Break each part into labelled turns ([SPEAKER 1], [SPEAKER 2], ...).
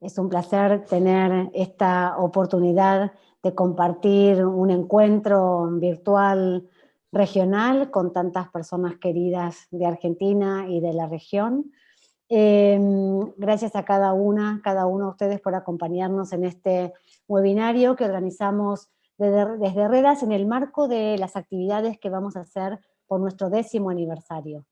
[SPEAKER 1] Es un placer tener esta oportunidad de compartir un encuentro virtual regional con tantas personas queridas de Argentina y de la región. Gracias a cada uno de ustedes por acompañarnos en este webinario que organizamos desde Redas en el marco de las actividades que vamos a hacer por nuestro 10º aniversario.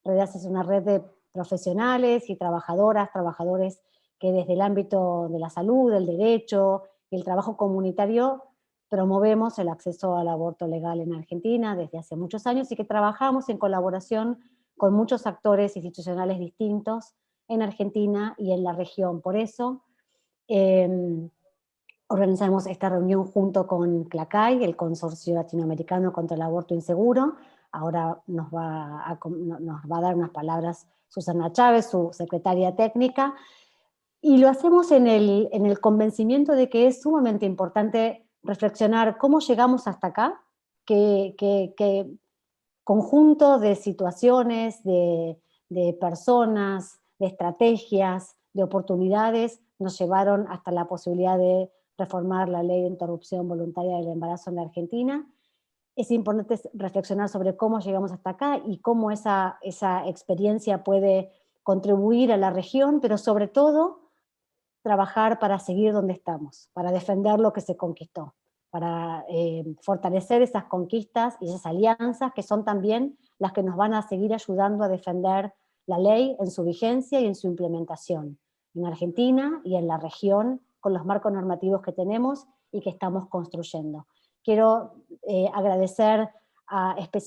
[SPEAKER 1] Redas es una red de profesionales y trabajadores que desde el ámbito de la salud, del derecho y el trabajo comunitario promovemos el acceso al aborto legal en Argentina desde hace muchos años y que trabajamos en colaboración con muchos actores institucionales distintos en Argentina y en la región. Por eso organizamos esta reunión junto con CLACAI, el Consorcio Latinoamericano contra el Aborto Inseguro. Ahora nos va a dar unas palabras Susana Chávez, su secretaria técnica, y lo hacemos en el convencimiento de que es sumamente importante reflexionar cómo llegamos hasta acá, qué conjunto de situaciones, de personas, de estrategias, de oportunidades nos llevaron hasta la posibilidad de reformar la ley de interrupción voluntaria del embarazo en la Argentina. Es importante reflexionar sobre cómo llegamos hasta acá y cómo esa experiencia puede contribuir a la región, pero sobre todo trabajar para seguir donde estamos, para defender lo que se conquistó, para fortalecer esas conquistas y esas alianzas que son también las que nos van a seguir ayudando a defender la ley en su vigencia y en su implementación, en Argentina y en la región, con los marcos normativos que tenemos y que estamos construyendo. Quiero agradecer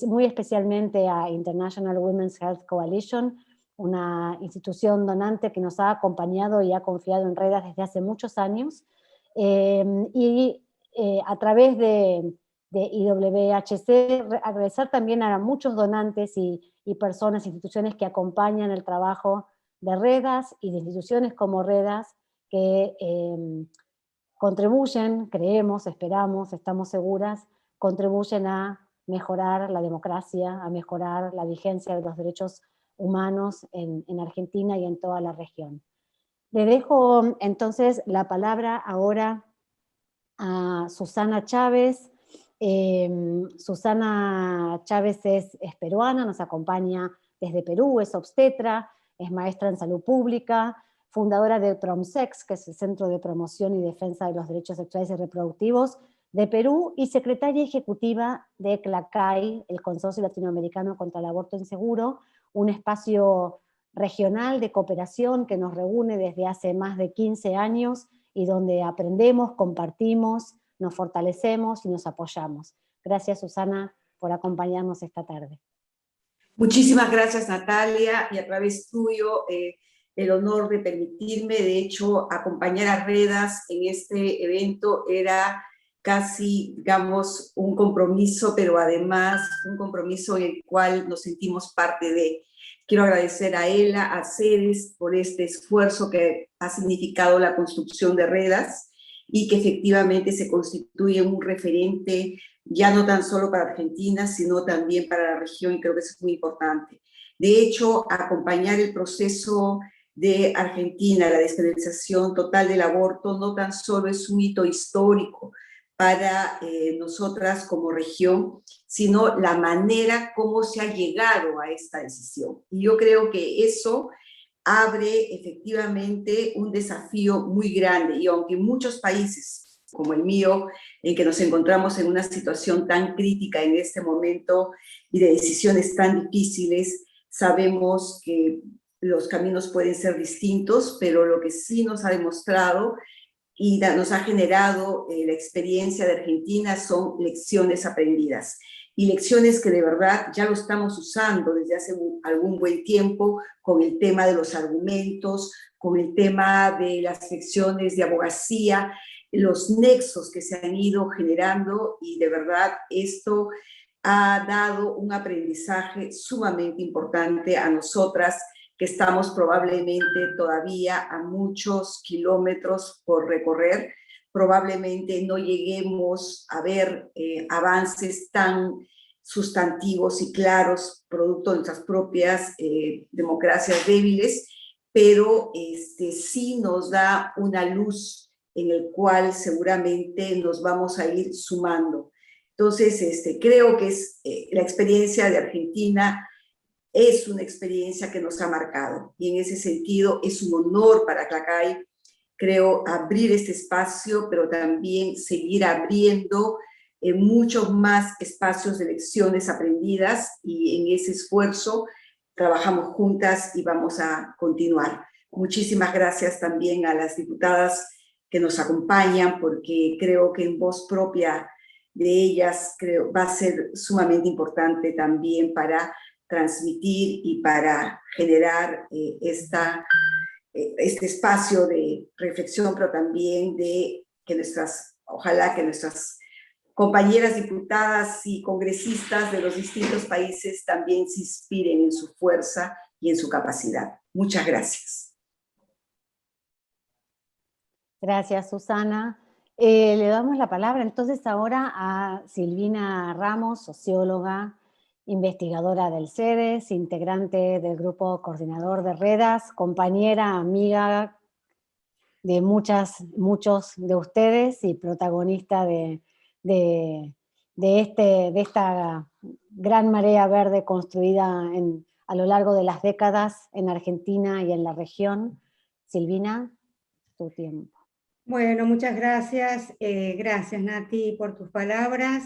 [SPEAKER 1] muy especialmente a International Women's Health Coalition, una institución donante que nos ha acompañado y ha confiado en Redas desde hace muchos años, a través de IWHC, agradecer también a muchos donantes y personas, instituciones que acompañan el trabajo de Redas y de instituciones como Redas que contribuyen, creemos, esperamos, estamos seguras, contribuyen a mejorar la democracia, a mejorar la vigencia de los derechos humanos en Argentina y en toda la región. Le dejo entonces la palabra ahora a Susana Chávez. Susana Chávez es peruana, nos acompaña desde Perú, es obstetra, es maestra en salud pública, fundadora de PROMSEX, que es el Centro de Promoción y Defensa de los Derechos Sexuales y Reproductivos de Perú, y secretaria ejecutiva de CLACAI, el Consorcio Latinoamericano contra el Aborto Inseguro, un espacio regional de cooperación que nos reúne desde hace más de 15 años y donde aprendemos, compartimos, nos fortalecemos y nos apoyamos. Gracias, Susana, por acompañarnos esta tarde.
[SPEAKER 2] Muchísimas gracias, Natalia, y a través tuyo el honor de permitirme, de hecho, acompañar a Redas en este evento era casi, digamos, un compromiso, pero además un compromiso en el cual nos sentimos parte de. Quiero agradecer a Ela, a Ceres, por este esfuerzo que ha significado la construcción de Redas y que efectivamente se constituye un referente ya no tan solo para Argentina, sino también para la región, y creo que eso es muy importante. De hecho, acompañar el proceso de Argentina, la despenalización total del aborto, no tan solo es un hito histórico para nosotras como región, sino la manera como se ha llegado a esta decisión. Y yo creo que eso abre efectivamente un desafío muy grande, y aunque muchos países como el mío, en que nos encontramos en una situación tan crítica en este momento y de decisiones tan difíciles, sabemos que los caminos pueden ser distintos, pero lo que sí nos ha demostrado y nos ha generado la experiencia de Argentina son lecciones aprendidas. Y lecciones que de verdad ya lo estamos usando desde hace algún buen tiempo con el tema de los argumentos, con el tema de las lecciones de abogacía, los nexos que se han ido generando, y de verdad esto ha dado un aprendizaje sumamente importante a nosotras, que estamos probablemente todavía a muchos kilómetros por recorrer. Probablemente no lleguemos a ver avances tan sustantivos y claros, producto de nuestras propias democracias débiles, pero sí nos da una luz en el cual seguramente nos vamos a ir sumando. Entonces, creo que la experiencia de Argentina es una experiencia que nos ha marcado, y en ese sentido es un honor para Clacay, creo, abrir este espacio, pero también seguir abriendo muchos más espacios de lecciones aprendidas, y en ese esfuerzo trabajamos juntas y vamos a continuar. Muchísimas gracias también a las diputadas que nos acompañan, porque creo que en voz propia de ellas va a ser sumamente importante también para transmitir y para generar este espacio de reflexión, pero también de que ojalá que nuestras compañeras diputadas y congresistas de los distintos países también se inspiren en su fuerza y en su capacidad. Muchas gracias.
[SPEAKER 1] Gracias, Susana. Le damos la palabra entonces ahora a Silvina Ramos, socióloga, investigadora del CEDES, integrante del grupo coordinador de REDAS, compañera, amiga de muchos de ustedes y protagonista de esta gran marea verde construida a lo largo de las décadas en Argentina y en la región. Silvina, tu tiempo.
[SPEAKER 3] Bueno, muchas gracias. Gracias, Nati, por tus palabras.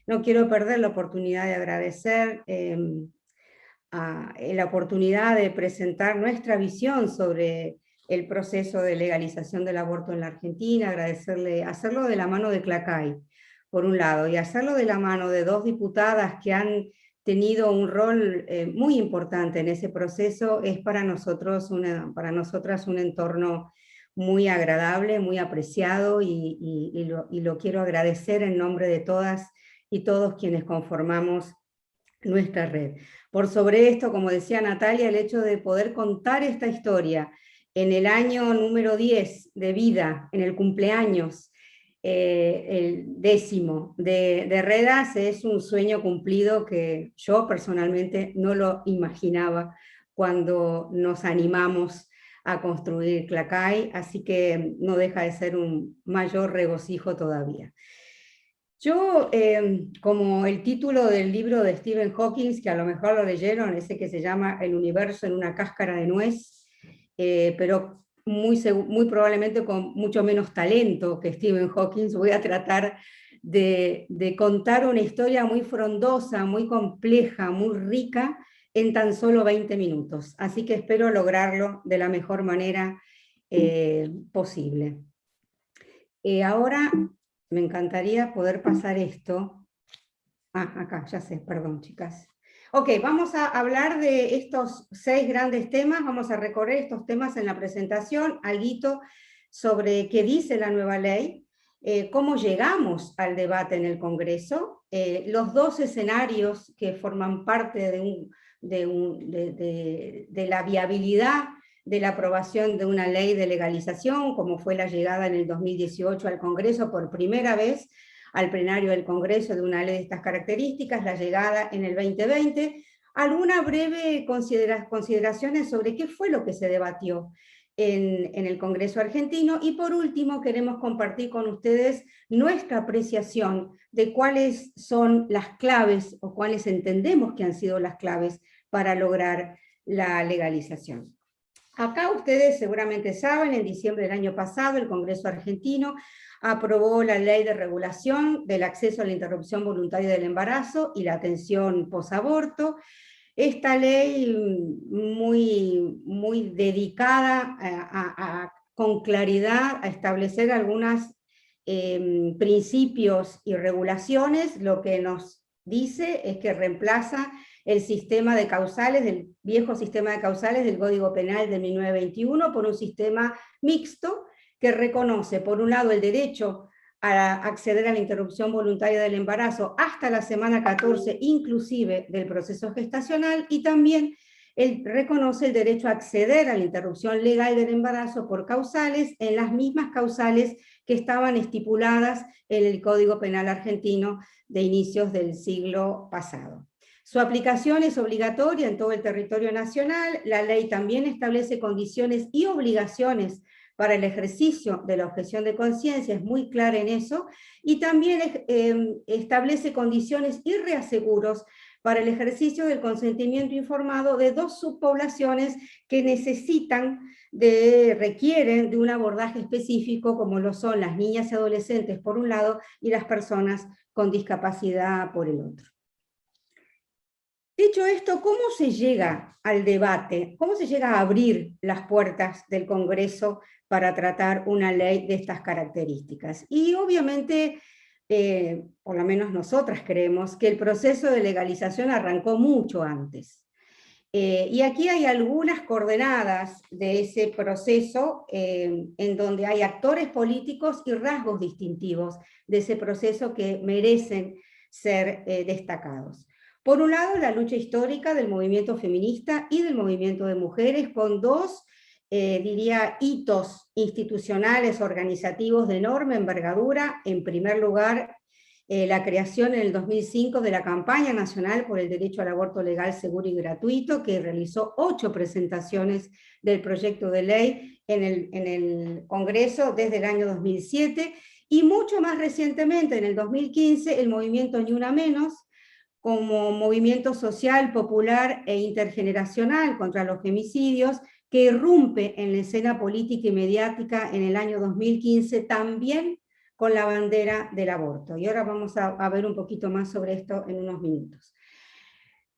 [SPEAKER 3] No quiero perder la oportunidad de agradecer la oportunidad de presentar nuestra visión sobre el proceso de legalización del aborto en la Argentina, hacerlo de la mano de Clacay, por un lado, y hacerlo de la mano de dos diputadas que han tenido un rol muy importante en ese proceso. Es para nosotras un entorno muy agradable, muy apreciado, y lo quiero agradecer en nombre de todas y todos quienes conformamos nuestra red. Por sobre esto, como decía Natalia, el hecho de poder contar esta historia en el año número 10 de vida, en el cumpleaños, el 10º de REDAS, es un sueño cumplido que yo personalmente no lo imaginaba cuando nos animamos a construir Clacay, así que no deja de ser un mayor regocijo todavía. Yo, como el título del libro de Stephen Hawking, que a lo mejor lo leyeron, ese que se llama El universo en una cáscara de nuez, pero muy probablemente con mucho menos talento que Stephen Hawking, voy a tratar de contar una historia muy frondosa, muy compleja, muy rica, en tan solo 20 minutos. Así que espero lograrlo de la mejor manera posible. Ahora me encantaría poder pasar esto. Acá, ya sé, perdón, chicas. Ok, vamos a hablar de estos 6 grandes temas, vamos a recorrer estos temas en la presentación, alguito sobre qué dice la nueva ley, cómo llegamos al debate en el Congreso, los 2 escenarios que forman parte de la viabilidad de la aprobación de una ley de legalización, como fue la llegada en el 2018 al Congreso por primera vez al plenario del Congreso de una ley de estas características, la llegada en el 2020, algunas breves consideraciones sobre qué fue lo que se debatió en el Congreso argentino, y por último queremos compartir con ustedes nuestra apreciación de cuáles son las claves, o cuáles entendemos que han sido las claves para lograr la legalización. Acá ustedes seguramente saben, en diciembre del año pasado el Congreso argentino aprobó la Ley de Regulación del Acceso a la Interrupción Voluntaria del Embarazo y la Atención Posaborto. Esta ley muy dedicada con claridad a establecer algunos principios y regulaciones, lo que nos dice es que reemplaza el sistema de causales, del viejo sistema de causales del Código Penal de 1921, por un sistema mixto que reconoce, por un lado, el derecho a acceder a la interrupción voluntaria del embarazo hasta la semana 14, inclusive del proceso gestacional, y también reconoce el derecho a acceder a la interrupción legal del embarazo por causales, en las mismas causales que estaban estipuladas en el Código Penal argentino de inicios del siglo pasado. Su aplicación es obligatoria en todo el territorio nacional. La ley también establece condiciones y obligaciones para el ejercicio de la objeción de conciencia, es muy clara en eso, y también establece condiciones y reaseguros para el ejercicio del consentimiento informado de dos subpoblaciones que requieren de un abordaje específico, como lo son las niñas y adolescentes por un lado, y las personas con discapacidad por el otro. Dicho esto, ¿cómo se llega al debate? ¿Cómo se llega a abrir las puertas del Congreso para tratar una ley de estas características? Y obviamente, por lo menos nosotras creemos que el proceso de legalización arrancó mucho antes. Y aquí hay algunas coordenadas de ese proceso en donde hay actores políticos y rasgos distintivos de ese proceso que merecen ser destacados. Por un lado, la lucha histórica del movimiento feminista y del movimiento de mujeres, con dos, diría, hitos institucionales, organizativos de enorme envergadura. En primer lugar, la creación en el 2005 de la Campaña Nacional por el Derecho al Aborto Legal, Seguro y Gratuito, que realizó 8 presentaciones del proyecto de ley en el Congreso desde el año 2007, y mucho más recientemente, en el 2015, el movimiento Ni Una Menos, como movimiento social, popular e intergeneracional contra los femicidios, que irrumpe en la escena política y mediática en el año 2015, también con la bandera del aborto. Y ahora vamos a ver un poquito más sobre esto en unos minutos.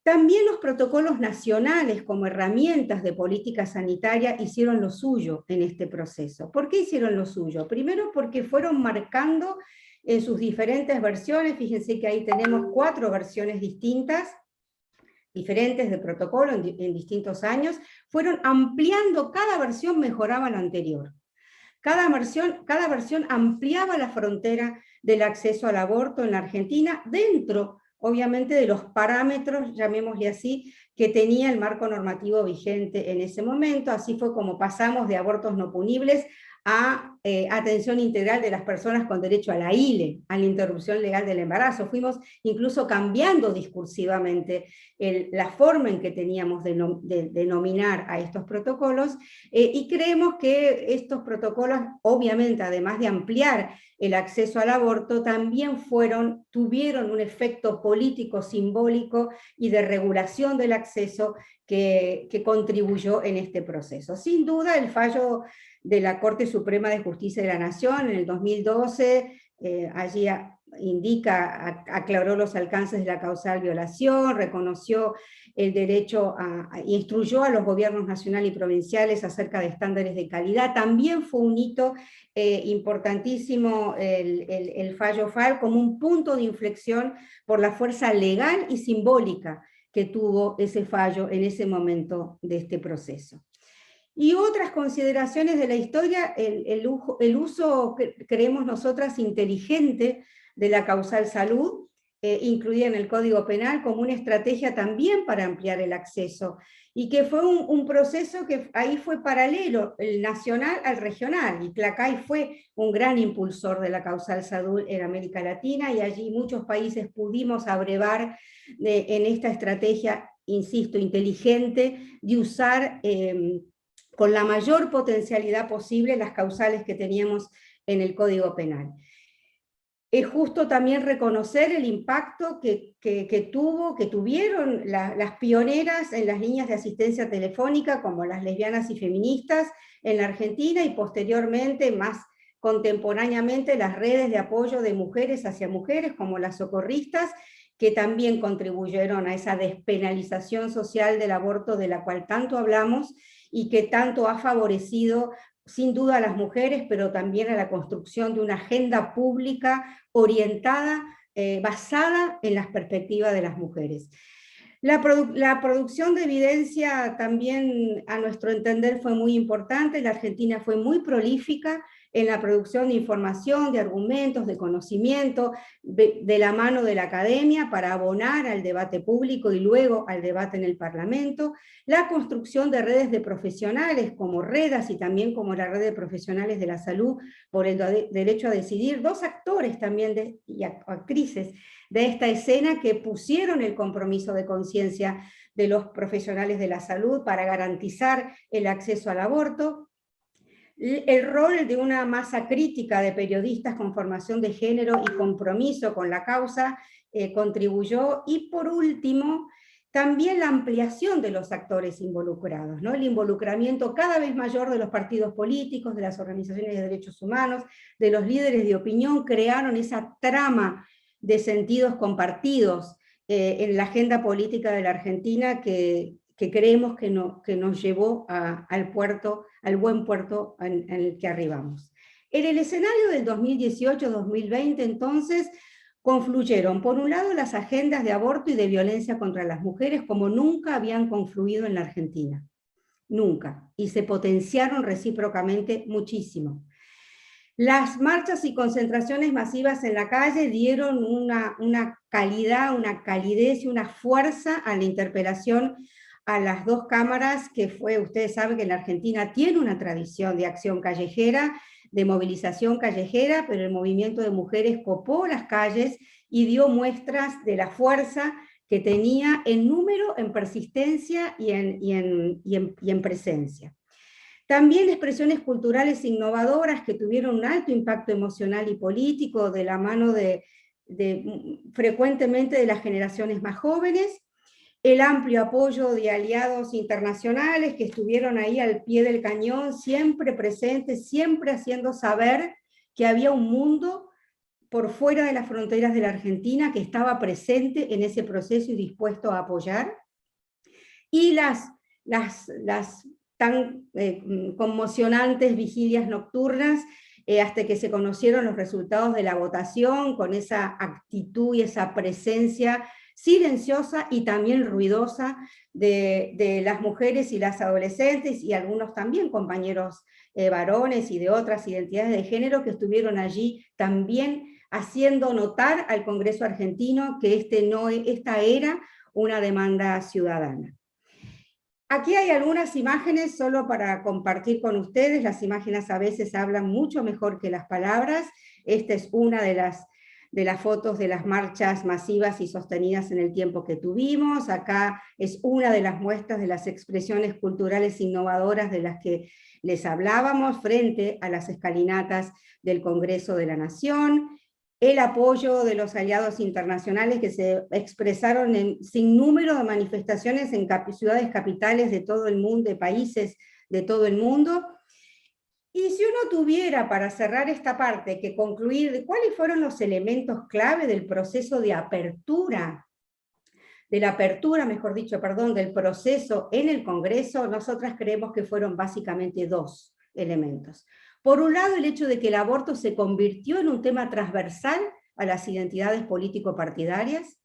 [SPEAKER 3] También los protocolos nacionales como herramientas de política sanitaria hicieron lo suyo en este proceso. ¿Por qué hicieron lo suyo? Primero porque fueron marcando en sus diferentes versiones, fíjense que ahí tenemos 4 versiones distintas, diferentes de protocolo en distintos años, fueron ampliando, cada versión mejoraba la anterior. Cada versión ampliaba la frontera del acceso al aborto en la Argentina dentro, obviamente, de los parámetros, llamémosle así, que tenía el marco normativo vigente en ese momento. Así fue como pasamos de abortos no punibles a atención integral de las personas con derecho a la ILE, a la interrupción legal del embarazo. Fuimos incluso cambiando discursivamente la forma en que teníamos de denominar a estos protocolos, y creemos que estos protocolos, obviamente, además de ampliar el acceso al aborto, también tuvieron un efecto político, simbólico y de regulación del acceso que contribuyó en este proceso. Sin duda, el fallo de la Corte Suprema de Justicia de la Nación en el 2012, allí aclaró los alcances de la causal violación, reconoció el derecho instruyó a los gobiernos nacionales y provinciales acerca de estándares de calidad. También fue un hito importantísimo el fallo FAL como un punto de inflexión por la fuerza legal y simbólica que tuvo ese fallo en ese momento de este proceso. Y otras consideraciones de la historia, el uso, creemos nosotras, inteligente de la causal salud, incluida en el Código Penal como una estrategia también para ampliar el acceso, y que fue un proceso que ahí fue paralelo, el nacional al regional, y Clacay fue un gran impulsor de la causal salud en América Latina, y allí muchos países pudimos abrevar en esta estrategia, insisto, inteligente, de usar con la mayor potencialidad posible las causales que teníamos en el Código Penal. Es justo también reconocer el impacto que tuvieron las pioneras en las líneas de asistencia telefónica, como las lesbianas y feministas en la Argentina, y posteriormente, más contemporáneamente, las redes de apoyo de mujeres hacia mujeres, como las socorristas, que también contribuyeron a esa despenalización social del aborto de la cual tanto hablamos, y que tanto ha favorecido sin duda a las mujeres, pero también a la construcción de una agenda pública orientada, basada en las perspectivas de las mujeres. La producción de evidencia también, a nuestro entender, fue muy importante. La Argentina fue muy prolífica en la producción de información, de argumentos, de conocimiento, de la mano de la academia, para abonar al debate público y luego al debate en el Parlamento. La construcción de redes de profesionales como REDAS y también como la red de profesionales de la salud por el derecho a decidir, dos actores también y actrices de esta escena que pusieron el compromiso de conciencia de los profesionales de la salud para garantizar el acceso al aborto, el rol de una masa crítica de periodistas con formación de género y compromiso con la causa contribuyó, y por último, también la ampliación de los actores involucrados, ¿no? El involucramiento cada vez mayor de los partidos políticos, de las organizaciones de derechos humanos, de los líderes de opinión, crearon esa trama de sentidos compartidos en la agenda política de la Argentina que creemos que nos llevó al buen puerto en el que arribamos. En el escenario del 2018-2020, entonces, confluyeron, por un lado, las agendas de aborto y de violencia contra las mujeres como nunca habían confluido en la Argentina. Nunca. Y se potenciaron recíprocamente muchísimo. Las marchas y concentraciones masivas en la calle dieron una calidad, una calidez y una fuerza a la interpelación a las dos cámaras, que fue, ustedes saben que en la Argentina tiene una tradición de acción callejera, de movilización callejera, pero el movimiento de mujeres copó las calles y dio muestras de la fuerza que tenía en número, en persistencia y en presencia. También expresiones culturales innovadoras que tuvieron un alto impacto emocional y político de la mano frecuentemente de las generaciones más jóvenes, el amplio apoyo de aliados internacionales que estuvieron ahí al pie del cañón, siempre presentes, siempre haciendo saber que había un mundo por fuera de las fronteras de la Argentina que estaba presente en ese proceso y dispuesto a apoyar, y las tan conmocionantes vigilias nocturnas hasta que se conocieron los resultados de la votación, con esa actitud y esa presencia silenciosa y también ruidosa de las mujeres y las adolescentes, y algunos también compañeros varones y de otras identidades de género que estuvieron allí también haciendo notar al Congreso argentino que esta era una demanda ciudadana. Aquí hay algunas imágenes solo para compartir con ustedes. Las imágenes a veces hablan mucho mejor que las palabras. Esta es una de las fotos de las marchas masivas y sostenidas en el tiempo que tuvimos. Acá es una de las muestras de las expresiones culturales innovadoras de las que les hablábamos frente a las escalinatas del Congreso de la Nación. El apoyo de los aliados internacionales que se expresaron en sin número de manifestaciones en ciudades capitales de todo el mundo, de países de todo el mundo. Y si uno tuviera, para cerrar esta parte, que concluir de cuáles fueron los elementos clave del proceso de apertura, del proceso en el Congreso, nosotras creemos que fueron básicamente dos elementos. Por un lado, el hecho de que el aborto se convirtió en un tema transversal a las identidades político-partidarias,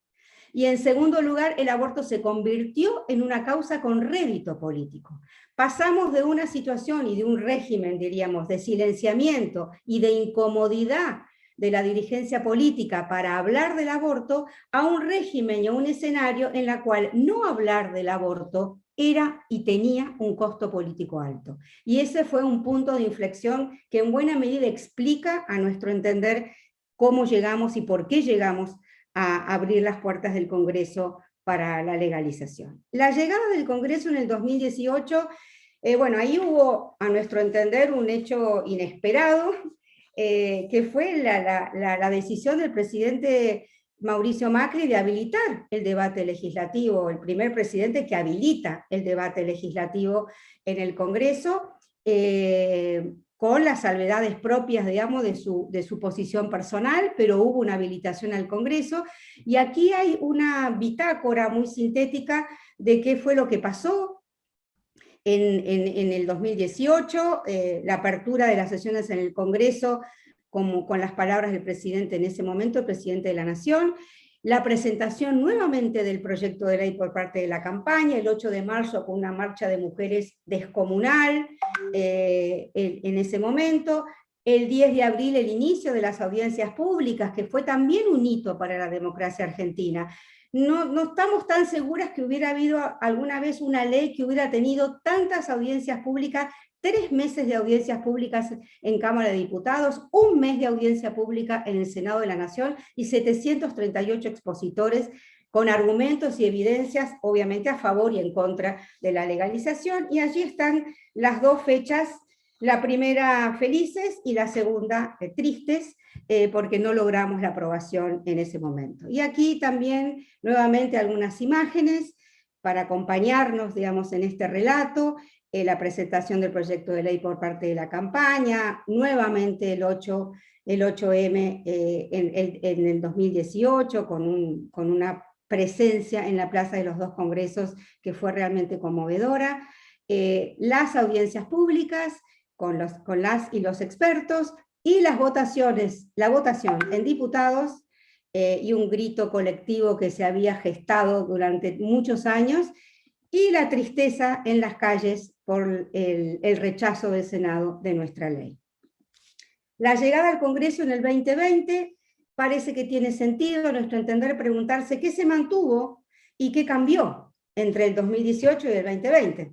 [SPEAKER 3] y en segundo lugar, el aborto se convirtió en una causa con rédito político. Pasamos de una situación y de un régimen, diríamos, de silenciamiento y de incomodidad de la dirigencia política para hablar del aborto, a un régimen y a un escenario en la cual no hablar del aborto era y tenía un costo político alto. Y ese fue un punto de inflexión que en buena medida explica, a nuestro entender, cómo llegamos y por qué llegamos a abrir las puertas del Congreso para la legalización. La llegada del Congreso en el 2018, bueno, ahí hubo, a nuestro entender, un hecho inesperado, que fue la decisión del presidente Mauricio Macri de habilitar el debate legislativo, el primer presidente que habilita el debate legislativo en el Congreso, con las salvedades propias, digamos, de su posición personal, pero hubo una habilitación al Congreso, y aquí hay una bitácora muy sintética de qué fue lo que pasó en el 2018, la apertura de las sesiones en el Congreso, como con las palabras del presidente en ese momento, el presidente de la Nación, la presentación nuevamente del proyecto de ley por parte de la campaña, el 8 de marzo con una marcha de mujeres descomunal en ese momento, el 10 de abril el inicio de las audiencias públicas, que fue también un hito para la democracia argentina. No estamos tan seguras que hubiera habido alguna vez una ley que hubiera tenido tantas audiencias públicas 3 meses de audiencias públicas en Cámara de Diputados, 1 mes de audiencia pública en el Senado de la Nación y 738 expositores con argumentos y evidencias, obviamente a favor y en contra de la legalización, y allí están las 2 fechas, la primera felices y la segunda tristes, porque no logramos la aprobación en ese momento. Y aquí también, nuevamente, algunas imágenes para acompañarnos, digamos, en este relato, la presentación del proyecto de ley por parte de la campaña, nuevamente el 8M en el 2018, con una presencia en la Plaza de los 2 Congresos que fue realmente conmovedora, las audiencias públicas con las y los expertos, y las votaciones, la votación en diputados, y un grito colectivo que se había gestado durante muchos años, y la tristeza en las calles por el rechazo del Senado de nuestra ley. La llegada al Congreso en el 2020 parece que tiene sentido, a nuestro entender, preguntarse qué se mantuvo y qué cambió entre el 2018 y el 2020.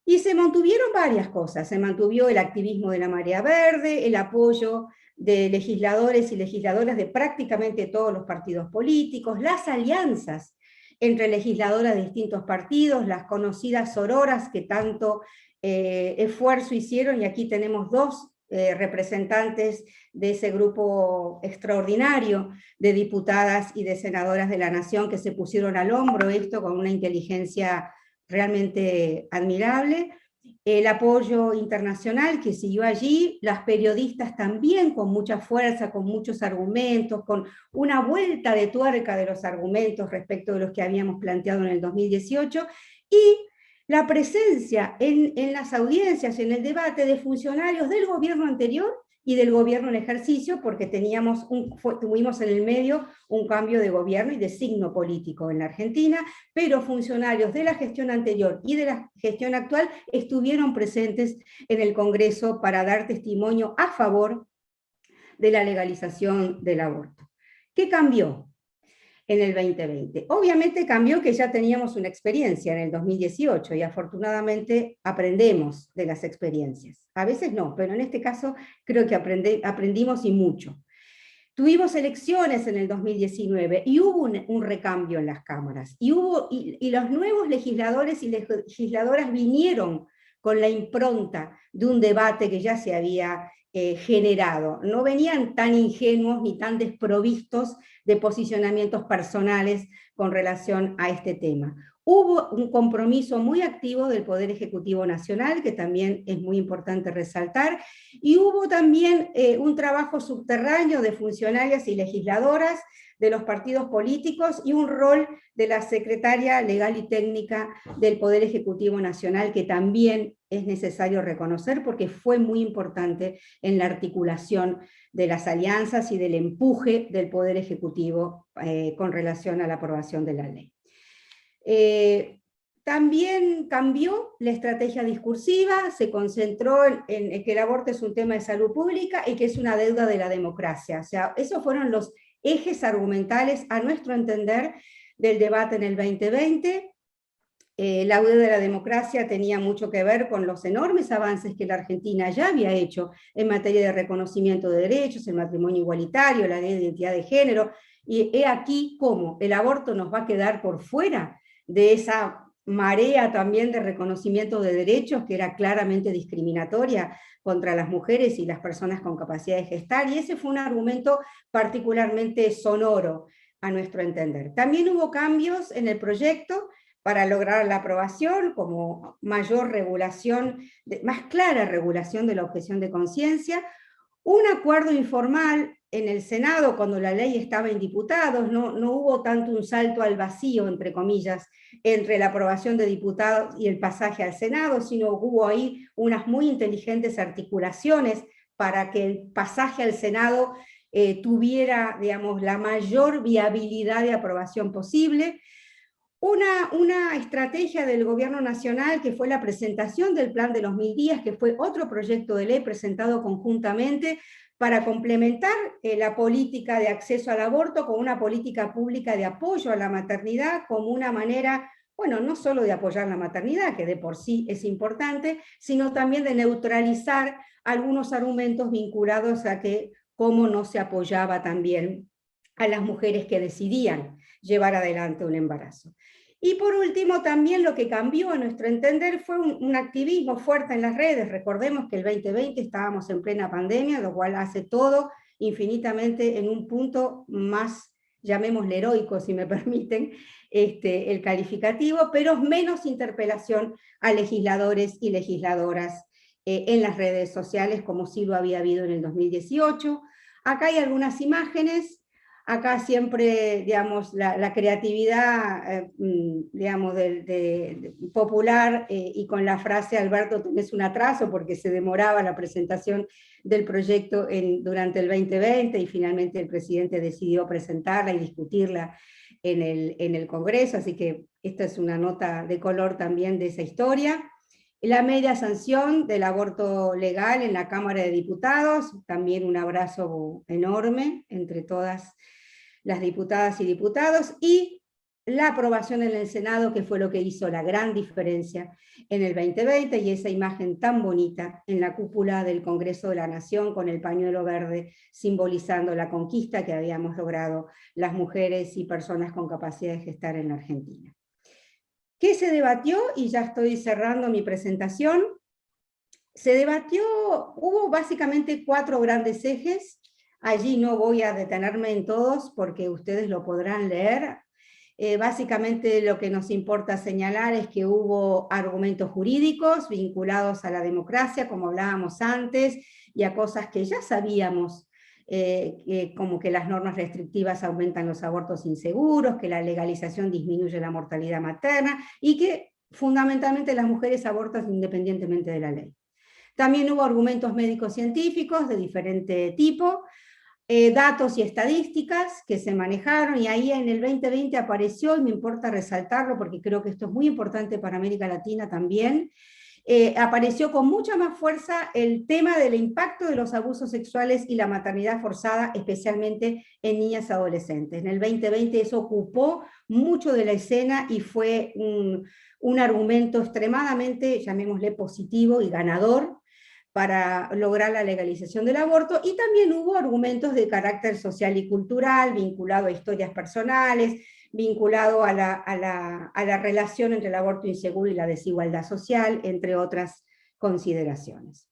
[SPEAKER 3] Y se mantuvieron varias cosas, se mantuvo el activismo de la Marea Verde, el apoyo de legisladores y legisladoras de prácticamente todos los partidos políticos, las alianzas entre legisladoras de distintos partidos, las conocidas sororas que tanto esfuerzo hicieron, y aquí tenemos 2 representantes de ese grupo extraordinario de diputadas y de senadoras de la Nación que se pusieron al hombro esto con una inteligencia realmente admirable, el apoyo internacional que siguió allí, las periodistas también con mucha fuerza, con muchos argumentos, con una vuelta de tuerca de los argumentos respecto de los que habíamos planteado en el 2018, y la presencia en las audiencias, en el debate de funcionarios del gobierno anterior y del gobierno en ejercicio, porque tuvimos en el medio un cambio de gobierno y de signo político en la Argentina, pero funcionarios de la gestión anterior y de la gestión actual estuvieron presentes en el Congreso para dar testimonio a favor de la legalización del aborto. ¿Qué cambió en el 2020? Obviamente cambió que ya teníamos una experiencia en el 2018 y afortunadamente aprendemos de las experiencias. A veces no, pero en este caso creo que aprendimos y mucho. Tuvimos elecciones en el 2019 y hubo un recambio en las cámaras. Y los nuevos legisladores y legisladoras vinieron con la impronta de un debate que ya se había generado. No venían tan ingenuos ni tan desprovistos de posicionamientos personales con relación a este tema. Hubo un compromiso muy activo del Poder Ejecutivo Nacional, que también es muy importante resaltar, y hubo también un trabajo subterráneo de funcionarias y legisladoras de los partidos políticos y un rol de la secretaria legal y técnica del Poder Ejecutivo Nacional, que también es necesario reconocer porque fue muy importante en la articulación de las alianzas y del empuje del Poder Ejecutivo con relación a la aprobación de la ley. También cambió la estrategia discursiva, se concentró en que el aborto es un tema de salud pública y que es una deuda de la democracia. O sea, esos fueron los ejes argumentales, a nuestro entender, del debate en el 2020. La deuda de la democracia tenía mucho que ver con los enormes avances que la Argentina ya había hecho en materia de reconocimiento de derechos, el matrimonio igualitario, la ley de identidad de género, y he aquí cómo el aborto nos va a quedar por fuera de esa marea también de reconocimiento de derechos que era claramente discriminatoria contra las mujeres y las personas con capacidad de gestar, y ese fue un argumento particularmente sonoro a nuestro entender. También hubo cambios en el proyecto para lograr la aprobación, como mayor regulación, más clara regulación de la objeción de conciencia, un acuerdo informal en el Senado cuando la ley estaba en diputados, no hubo tanto un salto al vacío, entre comillas, entre la aprobación de diputados y el pasaje al Senado, sino hubo ahí unas muy inteligentes articulaciones para que el pasaje al Senado tuviera, digamos, la mayor viabilidad de aprobación posible. Una estrategia del gobierno nacional que fue la presentación del plan de los 1000 días, que fue otro proyecto de ley presentado conjuntamente para complementar la política de acceso al aborto con una política pública de apoyo a la maternidad como una manera bueno, no solo de apoyar la maternidad, que de por sí es importante, sino también de neutralizar algunos argumentos vinculados a que cómo no se apoyaba también a las mujeres que decidían llevar adelante un embarazo. Y por último, también lo que cambió a nuestro entender fue un activismo fuerte en las redes. Recordemos que el 2020 estábamos en plena pandemia, lo cual hace todo infinitamente en un punto más, llamémosle heroico, si me permiten, el calificativo, pero menos interpelación a legisladores y legisladoras en las redes sociales, como sí lo había habido en el 2018. Acá hay algunas imágenes. Acá siempre, digamos, la creatividad, digamos, popular y con la frase Alberto, tenés un atraso, porque se demoraba la presentación del proyecto durante el 2020 y finalmente el presidente decidió presentarla y discutirla en el Congreso, así que esta es una nota de color también de esa historia. La media sanción del aborto legal en la Cámara de Diputados, también un abrazo enorme entre todas las diputadas y diputados, y la aprobación en el Senado, que fue lo que hizo la gran diferencia en el 2020, y esa imagen tan bonita en la cúpula del Congreso de la Nación, con el pañuelo verde simbolizando la conquista que habíamos logrado las mujeres y personas con capacidad de gestar en la Argentina. ¿Qué se debatió? Y ya estoy cerrando mi presentación. Se debatió, hubo básicamente 4 grandes ejes. Allí no voy a detenerme en todos porque ustedes lo podrán leer. Básicamente lo que nos importa señalar es que hubo argumentos jurídicos vinculados a la democracia, como hablábamos antes, y a cosas que ya sabíamos, como que las normas restrictivas aumentan los abortos inseguros, que la legalización disminuye la mortalidad materna, y que fundamentalmente las mujeres abortan independientemente de la ley. También hubo argumentos médicos científicos de diferente tipo, datos y estadísticas que se manejaron, y ahí en el 2020 apareció, y me importa resaltarlo porque creo que esto es muy importante para América Latina también, apareció con mucha más fuerza el tema del impacto de los abusos sexuales y la maternidad forzada, especialmente en niñas y adolescentes. En el 2020 eso ocupó mucho de la escena y fue un argumento extremadamente, llamémosle positivo y ganador, para lograr la legalización del aborto, y también hubo argumentos de carácter social y cultural, vinculado a historias personales, vinculado a la relación entre el aborto inseguro y la desigualdad social, entre otras consideraciones.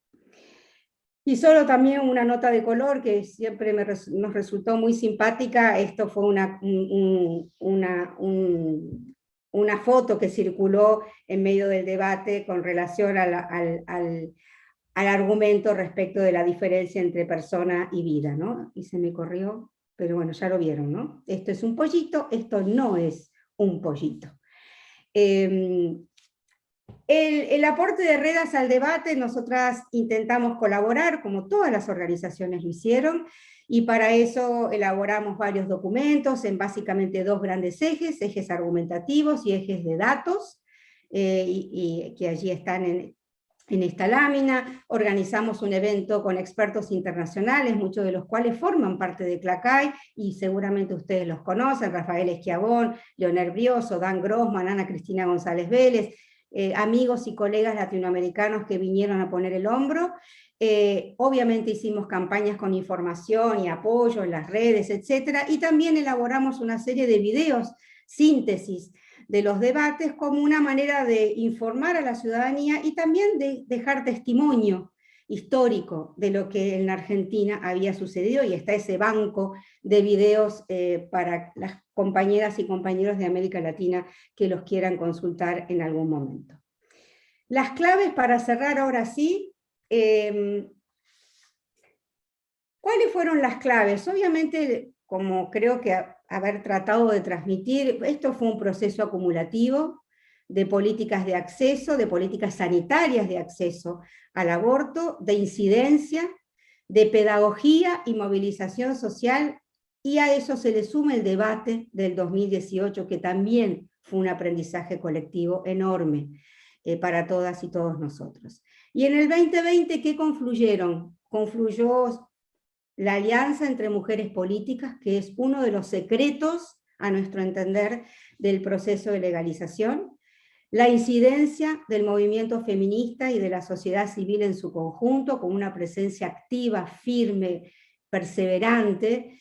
[SPEAKER 3] Y solo también una nota de color que siempre nos resultó muy simpática. Esto fue una foto que circuló en medio del debate con relación al argumento respecto de la diferencia entre persona y vida, ¿no? Y se me corrió, pero bueno, ya lo vieron, ¿no? Esto es un pollito, esto no es un pollito. El aporte de Redas al debate, nosotras intentamos colaborar, como todas las organizaciones lo hicieron, y para eso elaboramos varios documentos en básicamente 2 grandes ejes, ejes argumentativos y ejes de datos, y que allí están en esta lámina. Organizamos un evento con expertos internacionales, muchos de los cuales forman parte de CLACAI, y seguramente ustedes los conocen: Rafael Esquiabón, Leonel Brioso, Dan Grossman, Ana Cristina González Vélez, amigos y colegas latinoamericanos que vinieron a poner el hombro. Obviamente hicimos campañas con información y apoyo en las redes, etc. Y también elaboramos una serie de videos, síntesis de los debates, como una manera de informar a la ciudadanía y también de dejar testimonio histórico de lo que en la Argentina había sucedido, y está ese banco de videos para las compañeras y compañeros de América Latina que los quieran consultar en algún momento. Las claves para cerrar ahora sí. ¿Cuáles fueron las claves? Obviamente, como creo que haber tratado de transmitir, esto fue un proceso acumulativo de políticas de acceso, de políticas sanitarias de acceso al aborto, de incidencia, de pedagogía y movilización social, y a eso se le suma el debate del 2018, que también fue un aprendizaje colectivo enorme para todas y todos nosotros. Y en el 2020, ¿qué confluyeron? Confluyó la alianza entre mujeres políticas, que es uno de los secretos, a nuestro entender, del proceso de legalización. la incidencia del movimiento feminista y de la sociedad civil en su conjunto, con una presencia activa, firme, perseverante,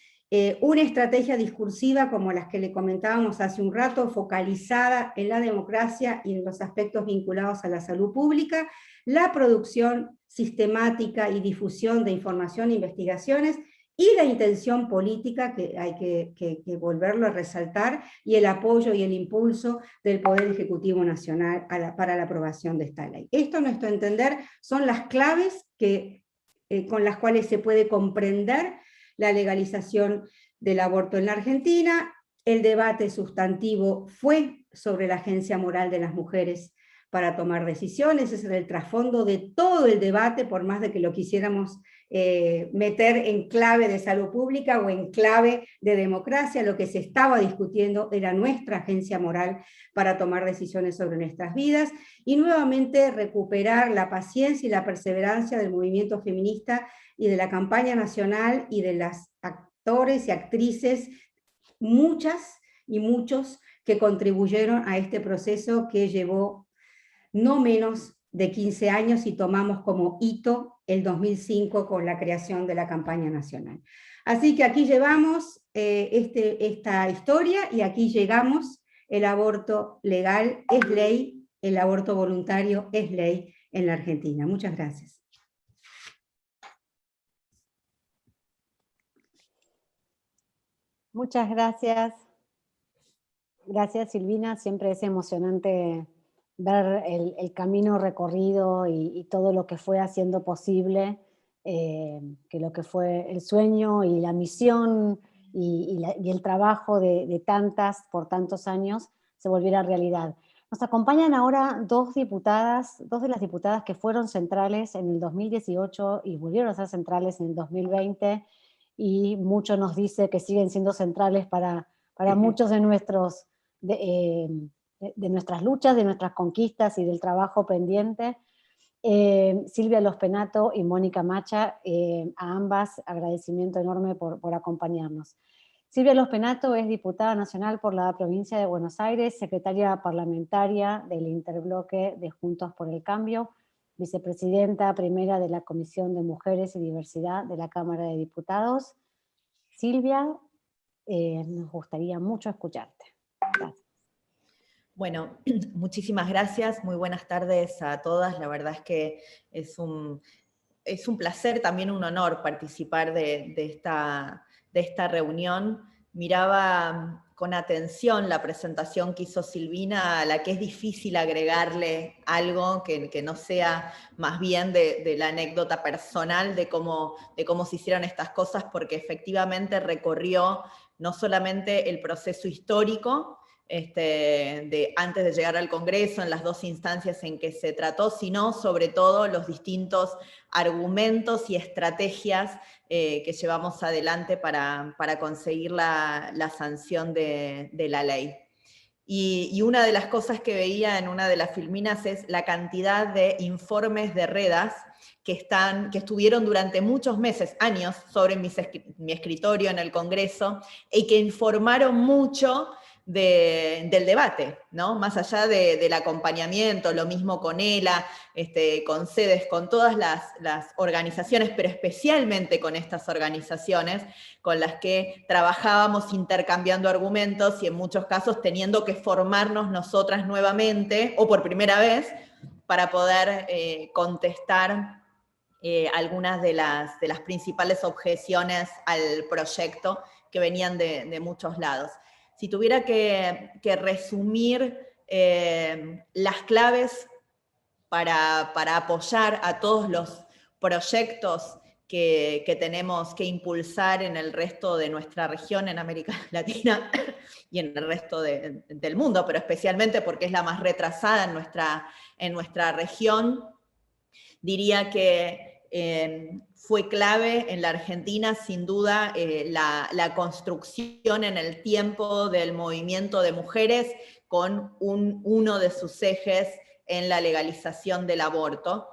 [SPEAKER 3] una estrategia discursiva como las que le comentábamos hace un rato, focalizada en la democracia y en los aspectos vinculados a la salud pública, la producción sistemática y difusión de información e investigaciones, y la intención política, que hay que volverlo a resaltar, y el apoyo y el impulso del Poder Ejecutivo Nacional para la aprobación de esta ley. Esto, a nuestro entender, son las claves con las cuales se puede comprender la legalización del aborto en la Argentina. El debate sustantivo fue sobre la agencia moral de las mujeres para tomar decisiones. Ese era el trasfondo de todo el debate, por más de que lo quisiéramos meter en clave de salud pública o en clave de democracia. Lo que se estaba discutiendo era nuestra agencia moral para tomar decisiones sobre nuestras vidas, y nuevamente recuperar la paciencia y la perseverancia del movimiento feminista y de la campaña nacional y de las actores y actrices, muchas y muchos, que contribuyeron a este proceso que llevó no menos de 15 años, y tomamos como hito el 2005 con la creación de la campaña nacional. Así que aquí llevamos esta historia, y aquí llegamos. El aborto legal es ley, el aborto voluntario es ley en la Argentina. Muchas gracias.
[SPEAKER 1] Muchas gracias. Gracias, Silvina. Siempre es emocionante ver el camino recorrido y todo lo que fue haciendo posible, que lo que fue el sueño y la misión y el trabajo de tantas por tantos años se volviera realidad. Nos acompañan ahora dos de las diputadas que fueron centrales en el 2018 y volvieron a ser centrales en el 2020, y mucho nos dice que siguen siendo centrales para muchos de nuestros... de nuestras luchas, de nuestras conquistas y del trabajo pendiente. Silvia Lospenato y Mónica Macha, a ambas agradecimiento enorme por acompañarnos. Silvia Lospenato es diputada nacional por la provincia de Buenos Aires, secretaria parlamentaria del Interbloque de Juntos por el Cambio, vicepresidenta primera de la Comisión de Mujeres y Diversidad de la Cámara de Diputados. Silvia, nos gustaría mucho escucharte. Gracias.
[SPEAKER 4] Bueno, muchísimas gracias, muy buenas tardes a todas. La verdad es que es un placer, también un honor participar de esta reunión. Miraba con atención la presentación que hizo Silvina, a la que es difícil agregarle algo que no sea más bien de la anécdota personal de cómo se hicieron estas cosas, porque efectivamente recorrió no solamente el proceso histórico, antes de llegar al Congreso, en las dos instancias en que se trató, sino sobre todo los distintos argumentos y estrategias que llevamos adelante para conseguir la sanción de la ley. Y una de las cosas que veía en una de las filminas es la cantidad de informes de redas que estuvieron durante muchos meses, años, sobre mi escritorio en el Congreso, y que informaron mucho del debate, ¿no? Más allá del acompañamiento, lo mismo con ELA, con SEDES, con todas las organizaciones, pero especialmente con estas organizaciones con las que trabajábamos intercambiando argumentos y en muchos casos teniendo que formarnos nosotras nuevamente, o por primera vez, para poder contestar algunas de las principales objeciones al proyecto que venían de muchos lados. Si tuviera que resumir las claves para apoyar a todos los proyectos que tenemos que impulsar en el resto de nuestra región, en América Latina y en el resto del mundo, pero especialmente porque es la más retrasada en nuestra región, diría que fue clave en la Argentina, sin duda, la construcción en el tiempo del movimiento de mujeres con uno de sus ejes en la legalización del aborto.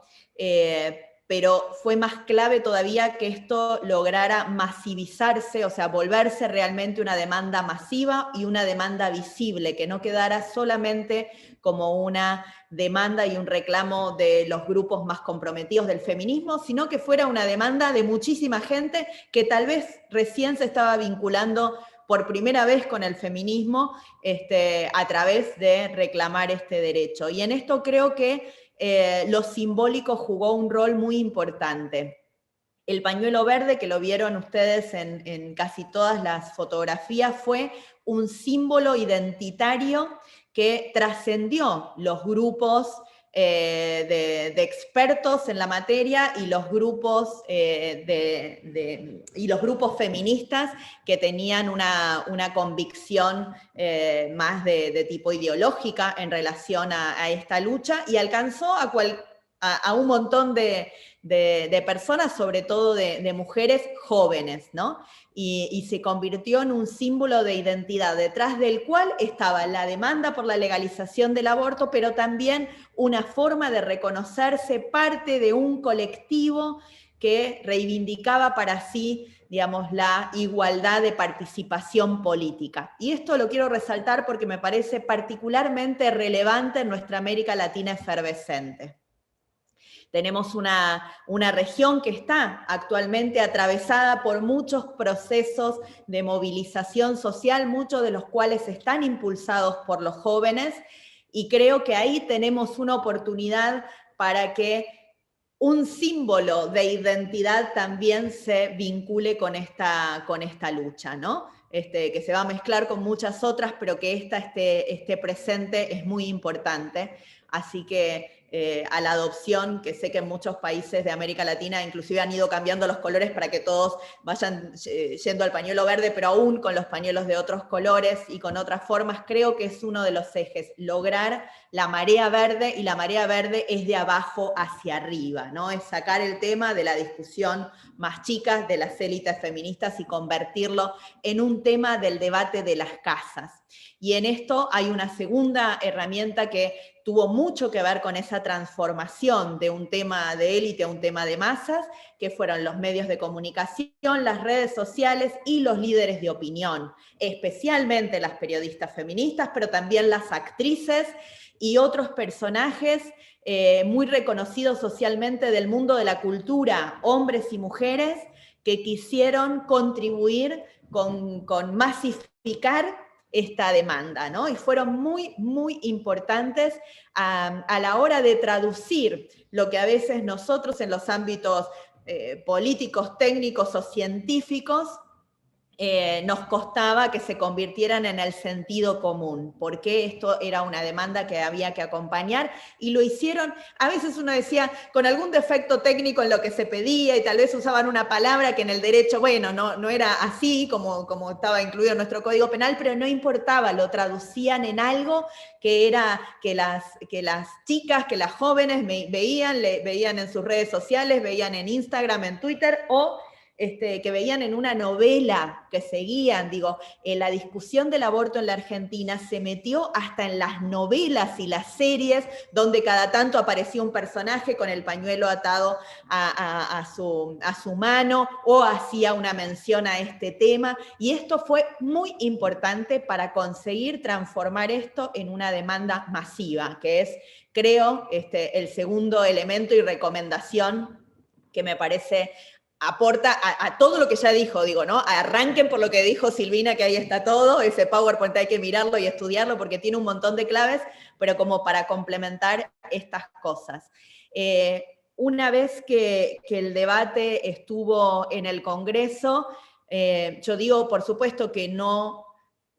[SPEAKER 4] pero fue más clave todavía que esto lograra masivizarse, o sea, volverse realmente una demanda masiva y una demanda visible, que no quedara solamente como una demanda y un reclamo de los grupos más comprometidos del feminismo, sino que fuera una demanda de muchísima gente que tal vez recién se estaba vinculando por primera vez con el feminismo a través de reclamar este derecho. Y en esto creo que lo simbólico jugó un rol muy importante. El pañuelo verde, que lo vieron ustedes en casi todas las fotografías, fue un símbolo identitario que trascendió los grupos de expertos en la materia y los grupos, y los grupos feministas que tenían una convicción más de tipo ideológica en relación a esta lucha, y alcanzó a un montón de personas, sobre todo de mujeres jóvenes, ¿no? Y se convirtió en un símbolo de identidad, detrás del cual estaba la demanda por la legalización del aborto, pero también una forma de reconocerse parte de un colectivo que reivindicaba para sí, digamos, la igualdad de participación política. Y esto lo quiero resaltar porque me parece particularmente relevante en nuestra América Latina efervescente. Tenemos una región que está actualmente atravesada por muchos procesos de movilización social, muchos de los cuales están impulsados por los jóvenes, y creo que ahí tenemos una oportunidad para que un símbolo de identidad también se vincule con esta lucha, ¿no? Que se va a mezclar con muchas otras, pero que esta esté presente es muy importante. Así que a la adopción, que sé que en muchos países de América Latina inclusive han ido cambiando los colores para que todos vayan yendo al pañuelo verde, pero aún con los pañuelos de otros colores y con otras formas, creo que es uno de los ejes, lograr la marea verde, y la marea verde es de abajo hacia arriba, ¿no? Es sacar el tema de la discusión más chica de las élites feministas y convertirlo en un tema del debate de las casas. Y en esto hay una segunda herramienta que tuvo mucho que ver con esa transformación de un tema de élite a un tema de masas, que fueron los medios de comunicación, las redes sociales y los líderes de opinión, especialmente las periodistas feministas, pero también las actrices y otros personajes muy reconocidos socialmente del mundo de la cultura, hombres y mujeres, que quisieron contribuir con masificar esta demanda, ¿no? Y fueron muy, muy importantes a la hora de traducir lo que a veces nosotros en los ámbitos políticos, técnicos o científicos nos costaba que se convirtieran en el sentido común, porque esto era una demanda que había que acompañar, y lo hicieron, a veces uno decía, con algún defecto técnico en lo que se pedía, y tal vez usaban una palabra que en el derecho, bueno, no era así, como estaba incluido en nuestro Código Penal, pero no importaba, lo traducían en algo que era que las chicas, que las jóvenes veían en sus redes sociales, veían en Instagram, en Twitter, o que veían en una novela que seguían. Digo, la discusión del aborto en la Argentina se metió hasta en las novelas y las series, donde cada tanto aparecía un personaje con el pañuelo atado a su mano, o hacía una mención a este tema, y esto fue muy importante para conseguir transformar esto en una demanda masiva, que es, creo, el segundo elemento y recomendación que me parece aporta a todo lo que ya dijo, digo, ¿no? Arranquen por lo que dijo Silvina, que ahí está todo, ese PowerPoint hay que mirarlo y estudiarlo porque tiene un montón de claves, pero como para complementar estas cosas. Una vez que el debate estuvo en el Congreso, yo digo, por supuesto que no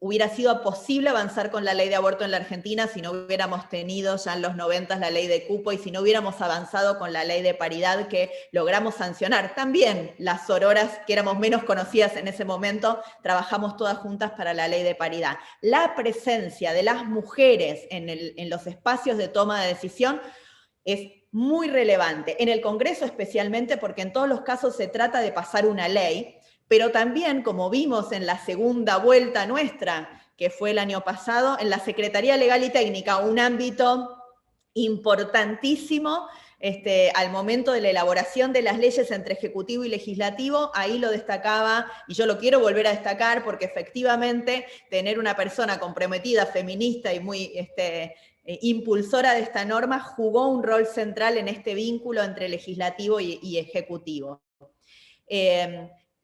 [SPEAKER 4] hubiera sido posible avanzar con la ley de aborto en la Argentina si no hubiéramos tenido ya en los 90 la ley de cupo, y si no hubiéramos avanzado con la ley de paridad que logramos sancionar. También las sororas, que éramos menos conocidas en ese momento, trabajamos todas juntas para la ley de paridad. La presencia de las mujeres en los espacios de toma de decisión es muy relevante, en el Congreso especialmente, porque en todos los casos se trata de pasar una ley, pero también, como vimos en la segunda vuelta nuestra, que fue el año pasado, en la Secretaría Legal y Técnica, un ámbito importantísimo al momento de la elaboración de las leyes entre Ejecutivo y Legislativo, ahí lo destacaba, y yo lo quiero volver a destacar porque efectivamente tener una persona comprometida, feminista y muy impulsora de esta norma jugó un rol central en este vínculo entre Legislativo y Ejecutivo.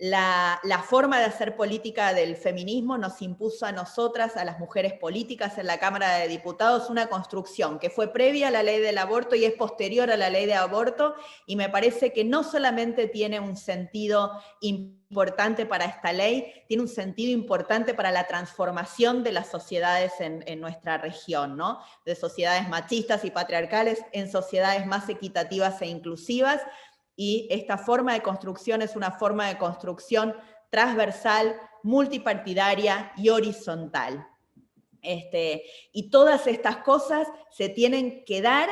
[SPEAKER 4] La forma de hacer política del feminismo nos impuso a nosotras, a las mujeres políticas en la Cámara de Diputados, una construcción que fue previa a la ley del aborto y es posterior a la ley de aborto, y me parece que no solamente tiene un sentido importante para esta ley, tiene un sentido importante para la transformación de las sociedades en nuestra región, ¿no? De sociedades machistas y patriarcales en sociedades más equitativas e inclusivas. Y esta forma de construcción es una forma de construcción transversal, multipartidaria y horizontal. Y todas estas cosas se tienen que dar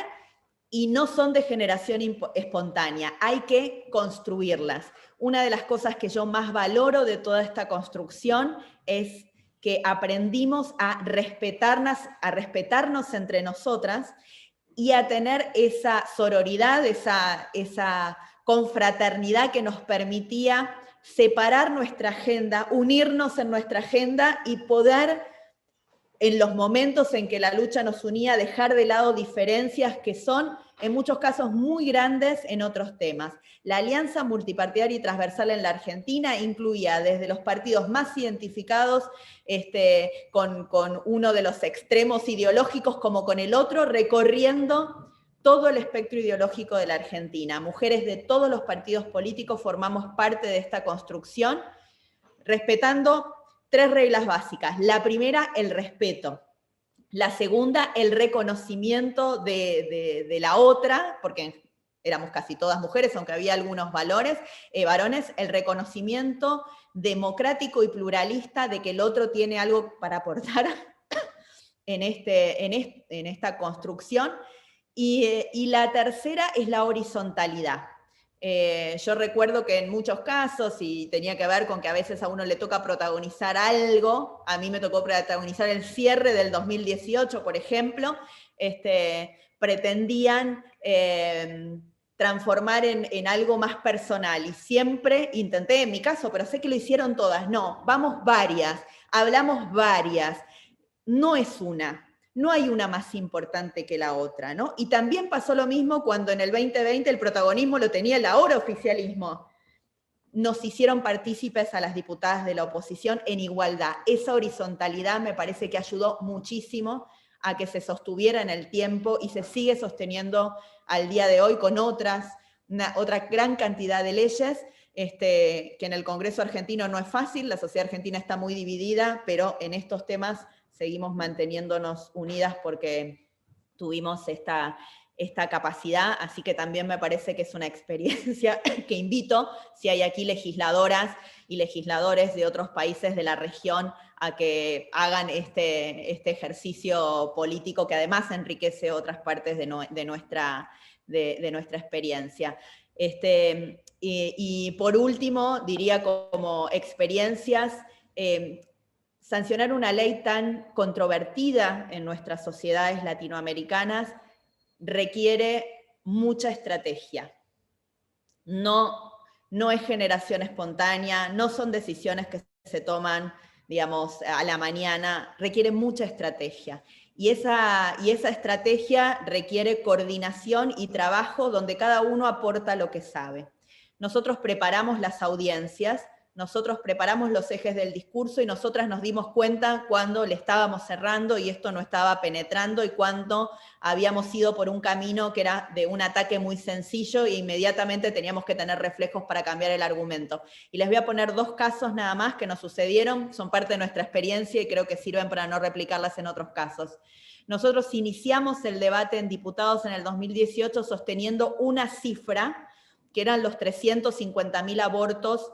[SPEAKER 4] y no son de generación espontánea, hay que construirlas. Una de las cosas que yo más valoro de toda esta construcción es que aprendimos a respetarnos entre nosotras y a tener esa sororidad, esa confraternidad que nos permitía separar nuestra agenda, unirnos en nuestra agenda y poder, en los momentos en que la lucha nos unía, dejar de lado diferencias que son, en muchos casos, muy grandes en otros temas. La alianza multipartidaria y transversal en la Argentina incluía desde los partidos más identificados con uno de los extremos ideológicos como con el otro, recorriendo todo el espectro ideológico de la Argentina. Mujeres de todos los partidos políticos formamos parte de esta construcción, respetando 3 reglas básicas. La primera, el respeto. La segunda, el reconocimiento de la otra, porque éramos casi todas mujeres, aunque había algunos varones, el reconocimiento democrático y pluralista de que el otro tiene algo para aportar en esta construcción. Y la tercera es la horizontalidad. Yo recuerdo que en muchos casos, y tenía que ver con que a veces a uno le toca protagonizar algo, a mí me tocó protagonizar el cierre del 2018, por ejemplo, pretendían transformar en algo más personal, y siempre intenté, en mi caso, pero sé que lo hicieron todas, no, vamos varias, hablamos varias, no es una. No hay una más importante que la otra, ¿no? Y también pasó lo mismo cuando en el 2020 el protagonismo lo tenía el ahora oficialismo. Nos hicieron partícipes a las diputadas de la oposición en igualdad. Esa horizontalidad me parece que ayudó muchísimo a que se sostuviera en el tiempo y se sigue sosteniendo al día de hoy con otra gran cantidad de leyes, que en el Congreso argentino no es fácil, la sociedad argentina está muy dividida, pero en estos temas seguimos manteniéndonos unidas porque tuvimos esta capacidad, así que también me parece que es una experiencia que invito, si hay aquí legisladoras y legisladores de otros países de la región, a que hagan este ejercicio político que además enriquece otras partes de nuestra experiencia. Y por último, diría como experiencias, sancionar una ley tan controvertida en nuestras sociedades latinoamericanas requiere mucha estrategia. No es generación espontánea, no son decisiones que se toman, digamos, a la mañana, requiere mucha estrategia. Y esa estrategia requiere coordinación y trabajo donde cada uno aporta lo que sabe. Nosotros preparamos las audiencias, nosotros preparamos los ejes del discurso y nosotras nos dimos cuenta cuando le estábamos cerrando y esto no estaba penetrando y cuando habíamos ido por un camino que era de un ataque muy sencillo e inmediatamente teníamos que tener reflejos para cambiar el argumento. Y les voy a poner 2 casos nada más que nos sucedieron, son parte de nuestra experiencia y creo que sirven para no replicarlas en otros casos. Nosotros iniciamos el debate en diputados en el 2018 sosteniendo una cifra que eran los 350.000 abortos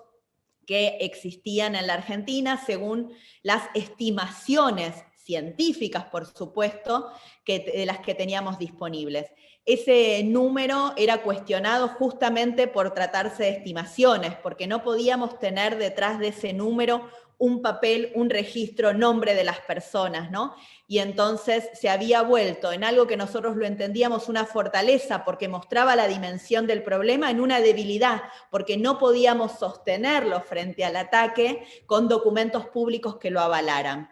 [SPEAKER 4] que existían en la Argentina, según las estimaciones científicas, por supuesto, de las que teníamos disponibles. Ese número era cuestionado justamente por tratarse de estimaciones, porque no podíamos tener detrás de ese número un papel, un registro, nombre de las personas, ¿no? Y entonces se había vuelto en algo que nosotros lo entendíamos una fortaleza, porque mostraba la dimensión del problema, en una debilidad, porque no podíamos sostenerlo frente al ataque con documentos públicos que lo avalaran.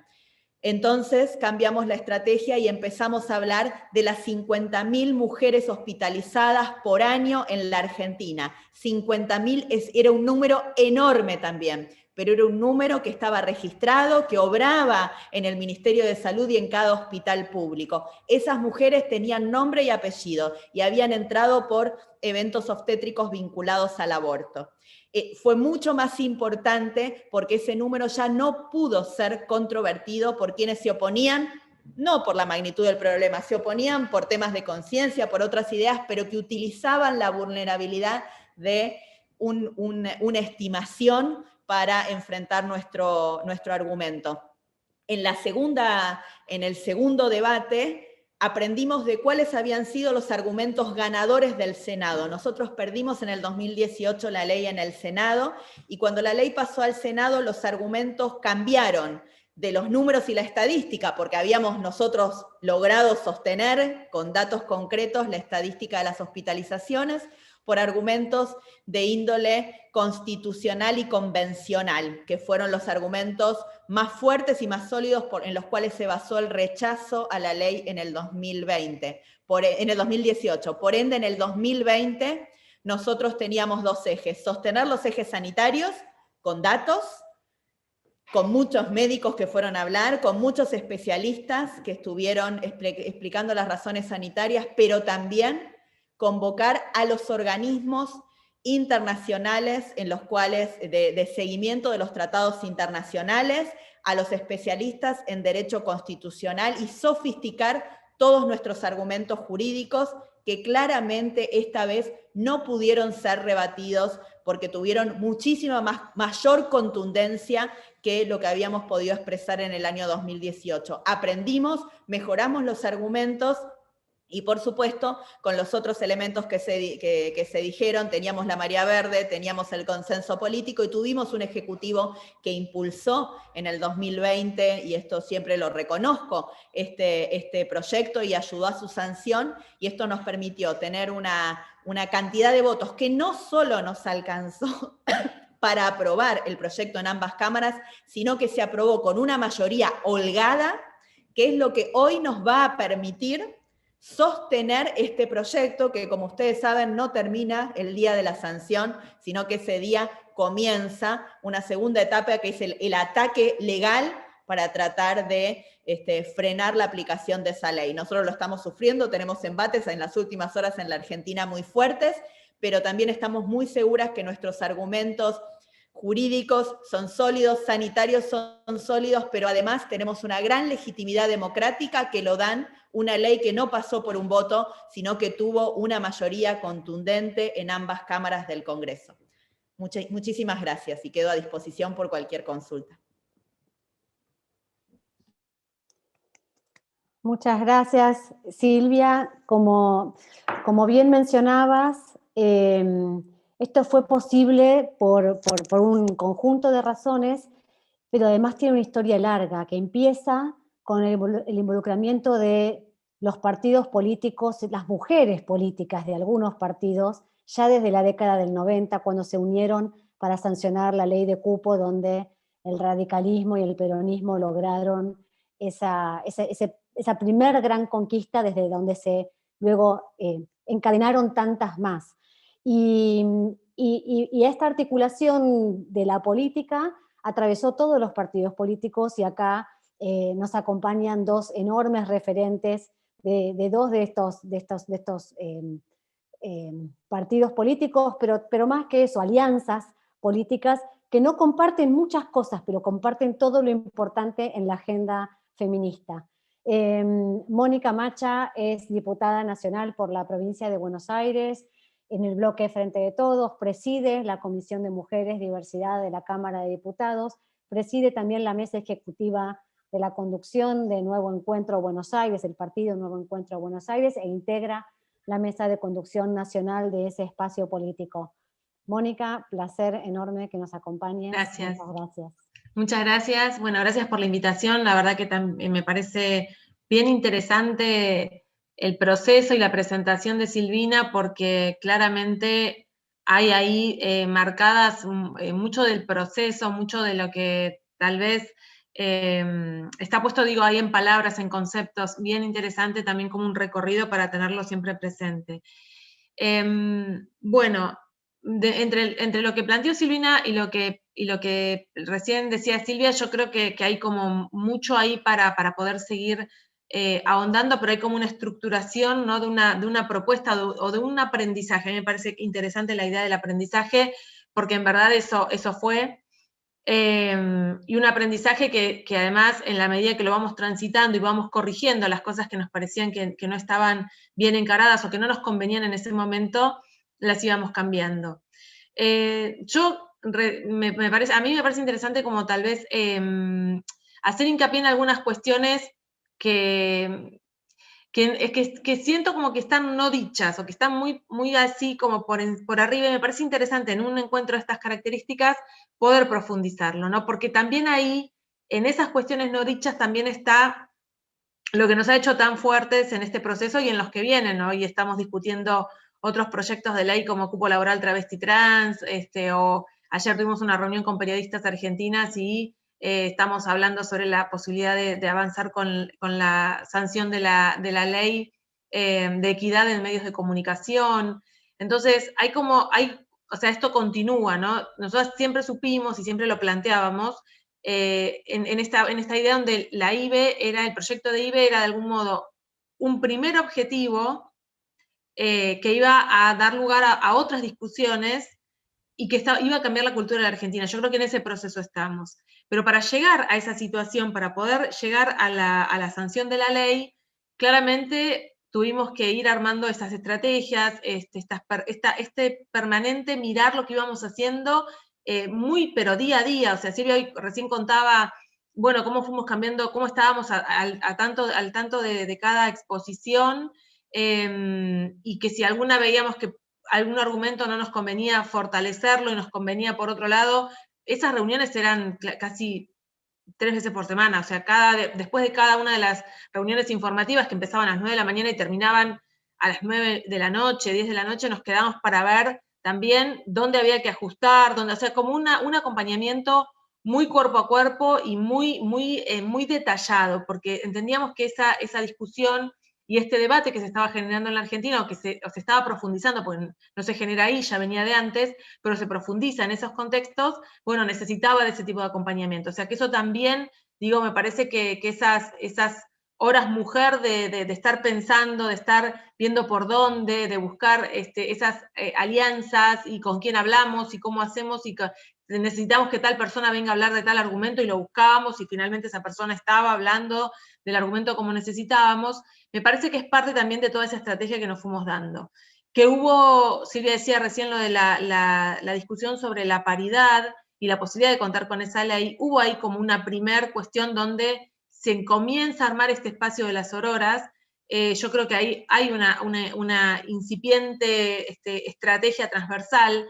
[SPEAKER 4] Entonces cambiamos la estrategia y empezamos a hablar de las 50.000 mujeres hospitalizadas por año en la Argentina. 50.000 era un número enorme también, pero era un número que estaba registrado, que obraba en el Ministerio de Salud y en cada hospital público. Esas mujeres tenían nombre y apellido y habían entrado por eventos obstétricos vinculados al aborto. Fue mucho más importante porque ese número ya no pudo ser controvertido por quienes se oponían, no por la magnitud del problema, se oponían por temas de conciencia, por otras ideas, pero que utilizaban la vulnerabilidad de una estimación para enfrentar nuestro argumento. En el segundo debate, aprendimos de cuáles habían sido los argumentos ganadores del Senado. Nosotros perdimos en el 2018 la ley en el Senado, y cuando la ley pasó al Senado, los argumentos cambiaron de los números y la estadística, porque habíamos nosotros logrado sostener con datos concretos la estadística de las hospitalizaciones, por argumentos de índole constitucional y convencional, que fueron los argumentos más fuertes y más sólidos en los cuales se basó el rechazo a la ley en el 2018. Por ende, en el 2020 nosotros teníamos dos ejes: sostener los ejes sanitarios con datos, con muchos médicos que fueron a hablar, con muchos especialistas que estuvieron explicando las razones sanitarias, pero también convocar a los organismos internacionales en los cuales, de seguimiento de los tratados internacionales, a los especialistas en derecho constitucional, y sofisticar todos nuestros argumentos jurídicos, que claramente esta vez no pudieron ser rebatidos porque tuvieron muchísima mayor contundencia que lo que habíamos podido expresar en el año 2018. Aprendimos, mejoramos los argumentos, y por supuesto, con los otros elementos que se dijeron, teníamos la marea verde, teníamos el consenso político, y tuvimos un ejecutivo que impulsó en el 2020, y esto siempre lo reconozco, este proyecto, y ayudó a su sanción, y esto nos permitió tener una cantidad de votos que no solo nos alcanzó para aprobar el proyecto en ambas cámaras, sino que se aprobó con una mayoría holgada, que es lo que hoy nos va a permitir sostener este proyecto, que, como ustedes saben, no termina el día de la sanción, sino que ese día comienza una segunda etapa, que es el ataque legal para tratar de frenar la aplicación de esa ley. Nosotros lo estamos sufriendo, tenemos embates en las últimas horas en la Argentina muy fuertes, pero también estamos muy seguras que nuestros argumentos jurídicos son sólidos, sanitarios son sólidos, pero además tenemos una gran legitimidad democrática que lo dan una ley que no pasó por un voto, sino que tuvo una mayoría contundente en ambas cámaras del Congreso. Muchísimas gracias, y quedo a disposición por cualquier consulta.
[SPEAKER 1] Muchas gracias, Silvia. Como bien mencionabas, esto fue posible por un conjunto de razones, pero además tiene una historia larga que empieza con el involucramiento de los partidos políticos, las mujeres políticas de algunos partidos, ya desde la década del 90, cuando se unieron para sancionar la ley de cupo, donde el radicalismo y el peronismo lograron esa primer gran conquista, desde donde se luego encadenaron tantas más. Y esta articulación de la política atravesó todos los partidos políticos, y acá nos acompañan dos enormes referentes de dos de estos partidos políticos, pero más que eso, alianzas políticas que no comparten muchas cosas, pero comparten todo lo importante en la agenda feminista. Mónica Macha es diputada nacional por la provincia de Buenos Aires, en el bloque Frente de Todos, preside la Comisión de Mujeres, Diversidad de la Cámara de Diputados, preside también la mesa ejecutiva de la conducción de Nuevo Encuentro Buenos Aires, el partido Nuevo Encuentro Buenos Aires, e integra la mesa de conducción nacional de ese espacio político. Mónica, placer enorme que nos acompañes.
[SPEAKER 5] Gracias.
[SPEAKER 1] Muchas gracias.
[SPEAKER 5] Muchas gracias. Bueno, gracias por la invitación. La verdad que me parece bien interesante el proceso y la presentación de Silvina, porque claramente hay ahí marcadas mucho del proceso, mucho de lo que tal vez está puesto, digo, ahí en palabras, en conceptos, bien interesante también como un recorrido para tenerlo siempre presente. Bueno, entre lo que planteó Silvina y lo que recién decía Silvia, yo creo que hay como mucho ahí para poder seguir ahondando, pero hay como una estructuración, ¿no? de una propuesta o de un aprendizaje. A mí me parece interesante la idea del aprendizaje, porque en verdad eso fue. Y un aprendizaje que además, en la medida que lo vamos transitando y vamos corrigiendo las cosas que nos parecían que no estaban bien encaradas o que no nos convenían en ese momento, las íbamos cambiando. A mí me parece interesante como tal vez hacer hincapié en algunas cuestiones que siento como que están no dichas o que están muy así como por arriba, y me parece interesante en un encuentro de estas características poder profundizarlo, ¿no? Porque también ahí, en esas cuestiones no dichas, también está lo que nos ha hecho tan fuertes en este proceso y en los que vienen, ¿no? Hoy estamos discutiendo otros proyectos de ley como cupo laboral travesti trans, o ayer tuvimos una reunión con periodistas argentinas y estamos hablando sobre la posibilidad de avanzar con la sanción de la ley de equidad en medios de comunicación. Entonces, o sea, esto continúa, ¿no? Nosotros siempre supimos y siempre lo planteábamos, en esta idea donde el proyecto de IBE era de algún modo un primer objetivo que iba a dar lugar a otras discusiones y que iba a cambiar la cultura de la Argentina. Yo creo que en ese proceso estamos. Pero para llegar a esa situación, para poder llegar a la sanción de la ley, claramente tuvimos que ir armando esas estrategias, este permanente mirar lo que íbamos haciendo, pero día a día. O sea, Silvia hoy recién contaba, bueno, cómo fuimos cambiando, cómo estábamos al tanto de cada exposición, y que si alguna veíamos que algún argumento no nos convenía fortalecerlo y nos convenía por otro lado, esas reuniones eran casi 3 veces por semana, o sea, después de cada una de las reuniones informativas que empezaban a las 9 de la mañana y terminaban a las 9 de la noche, 10 de la noche, nos quedamos para ver también dónde había que ajustar, o sea, como un acompañamiento muy cuerpo a cuerpo y muy detallado, porque entendíamos que esa discusión y este debate que se estaba generando en la Argentina, o se estaba profundizando, porque no se genera ahí, ya venía de antes, pero se profundiza en esos contextos, bueno, necesitaba de ese tipo de acompañamiento. O sea, que eso también, digo, me parece que esas horas mujer de estar pensando, de estar viendo por dónde, de buscar esas alianzas y con quién hablamos y cómo hacemos, y que necesitamos que tal persona venga a hablar de tal argumento y lo buscábamos y finalmente esa persona estaba hablando del argumento como necesitábamos. Me parece que es parte también de toda esa estrategia que nos fuimos dando. Que hubo, Silvia decía recién lo de la discusión sobre la paridad y la posibilidad de contar con esa ley, hubo ahí como una primer cuestión donde se comienza a armar este espacio de las sororas. Yo creo que ahí hay una incipiente estrategia transversal,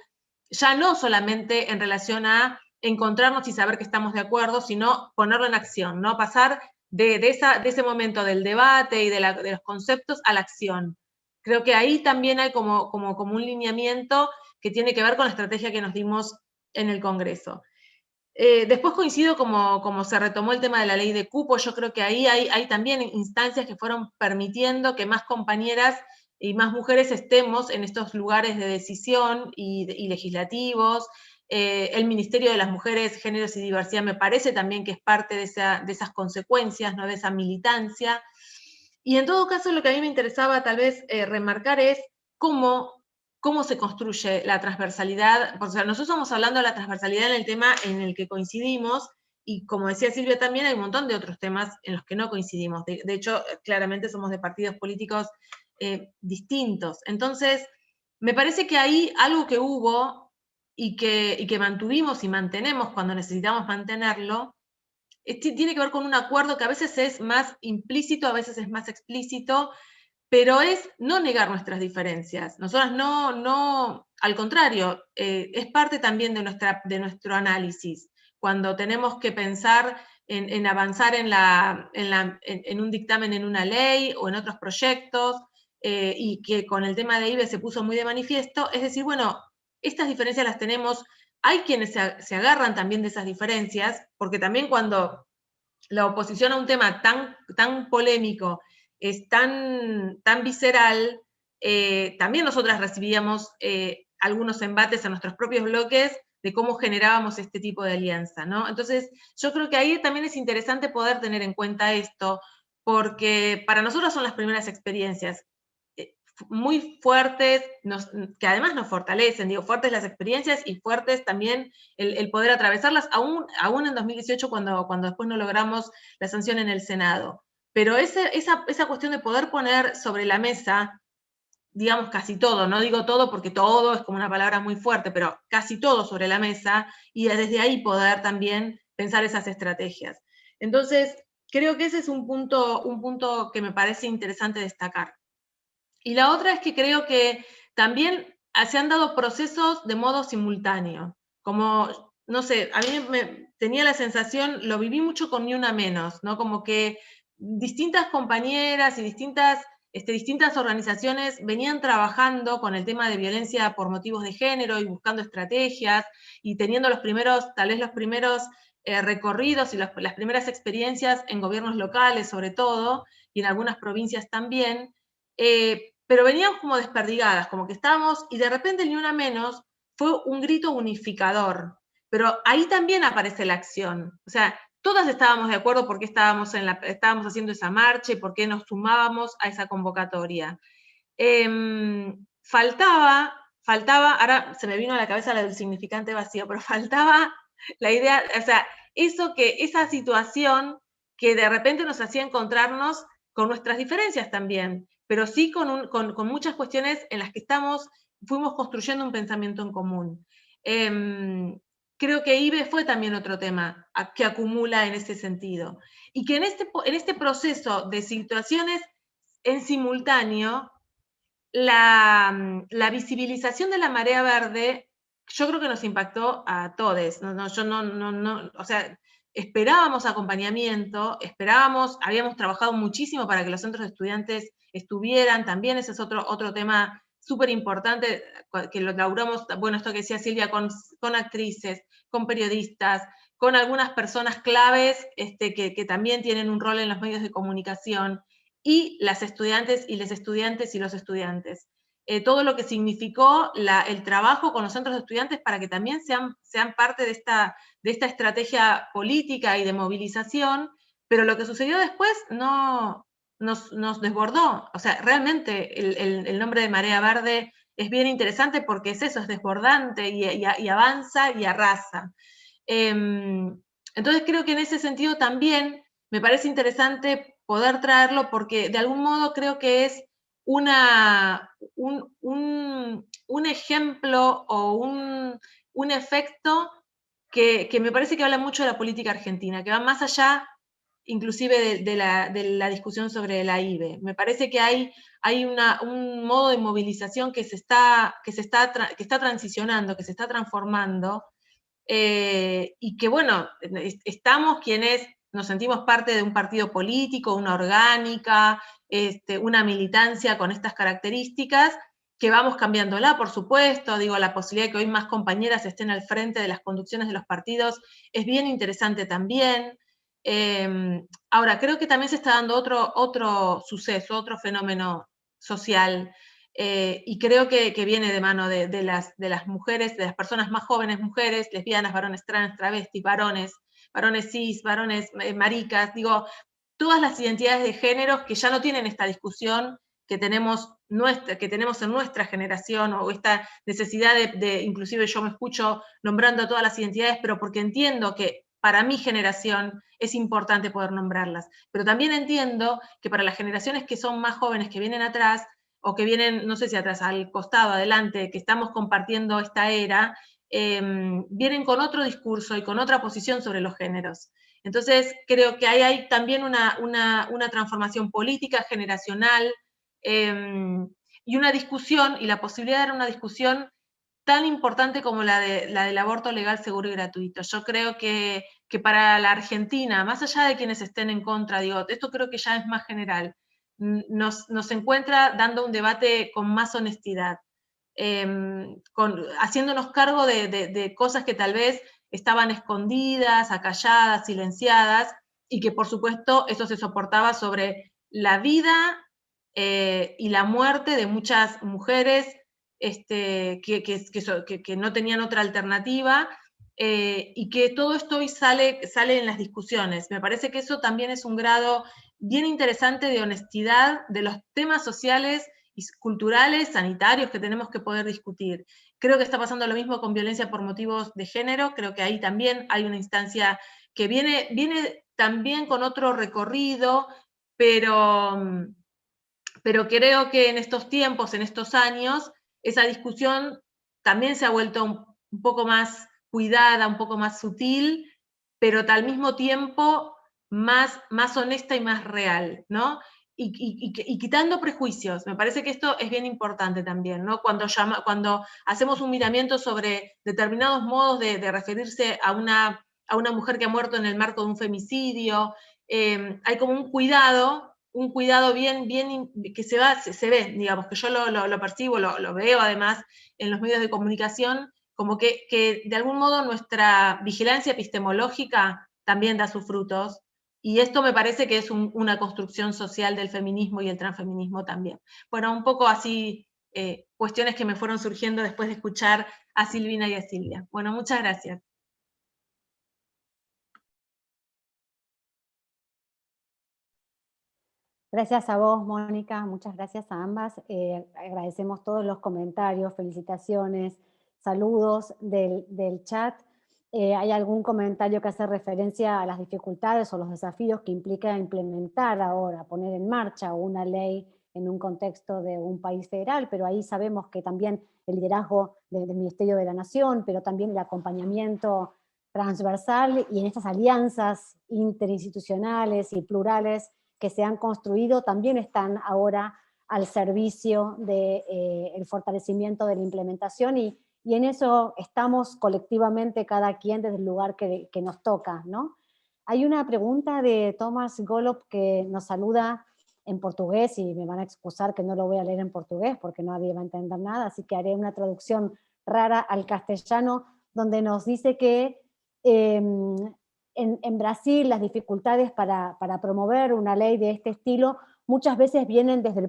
[SPEAKER 5] ya no solamente en relación a encontrarnos y saber que estamos de acuerdo, sino ponerlo en acción, ¿no? Pasar de ese momento del debate y de los conceptos a la acción. Creo que ahí también hay como un lineamiento que tiene que ver con la estrategia que nos dimos en el Congreso. Después coincido como se retomó el tema de la ley de cupo. Yo creo que ahí hay también instancias que fueron permitiendo que más compañeras y más mujeres estemos en estos lugares de decisión y legislativos. El Ministerio de las Mujeres, Géneros y Diversidad me parece también que es parte de esas consecuencias, ¿no? De esa militancia. Y en todo caso, lo que a mí me interesaba tal vez remarcar es cómo se construye la transversalidad. O sea, nosotros estamos hablando de la transversalidad en el tema en el que coincidimos, y como decía Silvia también, hay un montón de otros temas en los que no coincidimos. De hecho, claramente somos de partidos políticos distintos. Entonces, me parece que hay algo que hubo y que mantuvimos y mantenemos cuando necesitamos mantenerlo, tiene que ver con un acuerdo que a veces es más implícito, a veces es más explícito, pero es no negar nuestras diferencias. Nosotras no, al contrario, es parte también de nuestro análisis. cuando tenemos que pensar en avanzar en un dictamen en una ley o en otros proyectos, y que con el tema de IBE se puso muy de manifiesto, es decir, bueno, estas diferencias las tenemos, hay quienes se agarran también de esas diferencias, porque también cuando la oposición a un tema tan polémico es tan visceral, también nosotras recibíamos algunos embates a nuestros propios bloques de cómo generábamos este tipo de alianza, ¿no? Entonces, yo creo que ahí también es interesante poder tener en cuenta esto, porque para nosotros son las primeras experiencias muy fuertes, que además nos fortalecen, digo, fuertes las experiencias y fuertes también el poder atravesarlas, aún en 2018 cuando después no logramos la sanción en el Senado. Pero esa cuestión de poder poner sobre la mesa, digamos casi todo, no digo todo porque todo es como una palabra muy fuerte, pero casi todo sobre la mesa, y desde ahí poder también pensar esas estrategias. Entonces, creo que ese es un punto que me parece interesante destacar. Y la otra es que creo que también se han dado procesos de modo simultáneo, como, no sé, a mí tenía la sensación, lo viví mucho con Ni Una Menos, ¿no? Como que distintas compañeras y distintas organizaciones venían trabajando con el tema de violencia por motivos de género y buscando estrategias y teniendo tal vez los primeros recorridos y las primeras experiencias en gobiernos locales sobre todo, y en algunas provincias también, pero veníamos como desperdigadas, como que estábamos, y de repente Ni Una Menos fue un grito unificador, pero ahí también aparece la acción, o sea, todas estábamos de acuerdo por qué estábamos haciendo esa marcha y por qué nos sumábamos a esa convocatoria. Faltaba, ahora se me vino a la cabeza la del significante vacío, pero faltaba la idea, o sea, esa situación que de repente nos hacía encontrarnos con nuestras diferencias también, pero sí con muchas cuestiones en las que fuimos construyendo un pensamiento en común. Creo que IBE fue también otro tema que acumula en ese sentido. Y que en este proceso de situaciones en simultáneo, la visibilización de la marea verde, yo creo que nos impactó a todos. O sea, esperábamos acompañamiento, habíamos trabajado muchísimo para que los centros de estudiantes estuvieran, también ese es otro tema súper importante, que lo laburamos, bueno, esto que decía Silvia, con actrices, con periodistas, con algunas personas claves que también tienen un rol en los medios de comunicación, y las estudiantes y los estudiantes. Todo lo que significó el trabajo con los centros de estudiantes para que también sean parte de esta estrategia política y de movilización, pero lo que sucedió después nos desbordó. O sea, realmente el nombre de Marea Verde es bien interesante porque es eso, es desbordante y avanza y arrasa. Entonces creo que en ese sentido también me parece interesante poder traerlo porque de algún modo creo que es un ejemplo o un efecto que me parece que habla mucho de la política argentina, que va más allá inclusive de la discusión sobre la IBE. Me parece que hay un modo de movilización que está transicionando, que se está transformando, y que bueno, estamos quienes nos sentimos parte de un partido político, una orgánica, una militancia con estas características, que vamos cambiándola, por supuesto, digo, la posibilidad de que hoy más compañeras estén al frente de las conducciones de los partidos es bien interesante también. Ahora, creo que también se está dando otro suceso, otro fenómeno social, y creo que viene de mano de las mujeres, de las personas más jóvenes, mujeres, lesbianas, varones trans, travestis, varones cis, varones maricas, digo, todas las identidades de géneros que ya no tienen esta discusión que tenemos en nuestra generación, o esta necesidad inclusive yo me escucho nombrando a todas las identidades, pero porque entiendo que para mi generación es importante poder nombrarlas, pero también entiendo que para las generaciones que son más jóvenes, que vienen atrás, o que vienen, no sé si atrás, al costado, adelante, que estamos compartiendo esta era, vienen con otro discurso y con otra posición sobre los géneros. Entonces, creo que hay también una transformación política, generacional, y una discusión, y la posibilidad de dar una discusión tan importante como la del aborto legal, seguro y gratuito. Yo creo que para la Argentina, más allá de quienes estén en contra, digo, esto creo que ya es más general, nos encuentra dando un debate con más honestidad, haciéndonos cargo de cosas que tal vez estaban escondidas, acalladas, silenciadas, y que por supuesto eso se soportaba sobre la vida y la muerte de muchas mujeres que no tenían otra alternativa, y que todo esto hoy sale en las discusiones. Me parece que eso también es un grado bien interesante de honestidad de los temas sociales y culturales, sanitarios que tenemos que poder discutir. Creo que está pasando lo mismo con violencia por motivos de género, creo que ahí también hay una instancia que viene también con otro recorrido, pero creo que en estos tiempos, en estos años, esa discusión también se ha vuelto un poco más cuidada, un poco más sutil, pero al mismo tiempo más honesta y más real, ¿no? Y quitando prejuicios. Me parece que esto es bien importante también, ¿no? Cuando hacemos un miramiento sobre determinados modos de referirse a una mujer que ha muerto en el marco de un femicidio, hay como un cuidado bien que se ve, digamos, que yo lo percibo, lo veo además en los medios de comunicación, como que de algún modo nuestra vigilancia epistemológica también da sus frutos, y esto me parece que es una construcción social del feminismo y el transfeminismo también. Bueno, un poco así, cuestiones que me fueron surgiendo después de escuchar a Silvina y a Silvia. Bueno, muchas gracias.
[SPEAKER 1] Gracias a vos, Mónica, muchas gracias a ambas. Agradecemos todos los comentarios, felicitaciones, saludos del chat. ¿Hay algún comentario que hace referencia a las dificultades o los desafíos que implica implementar ahora, poner en marcha una ley en un contexto de un país federal? Pero ahí sabemos que también el liderazgo del Ministerio de la Nación, pero también el acompañamiento transversal y en estas alianzas interinstitucionales y plurales que se han construido también están ahora al servicio del fortalecimiento de la implementación y en eso estamos colectivamente cada quien desde el lugar que nos toca, ¿no? Hay una pregunta de Thomas Golop que nos saluda en portugués y me van a excusar que no lo voy a leer en portugués porque nadie va a entender nada, así que haré una traducción rara al castellano donde nos dice que en Brasil las dificultades para promover una ley de este estilo muchas veces vienen desde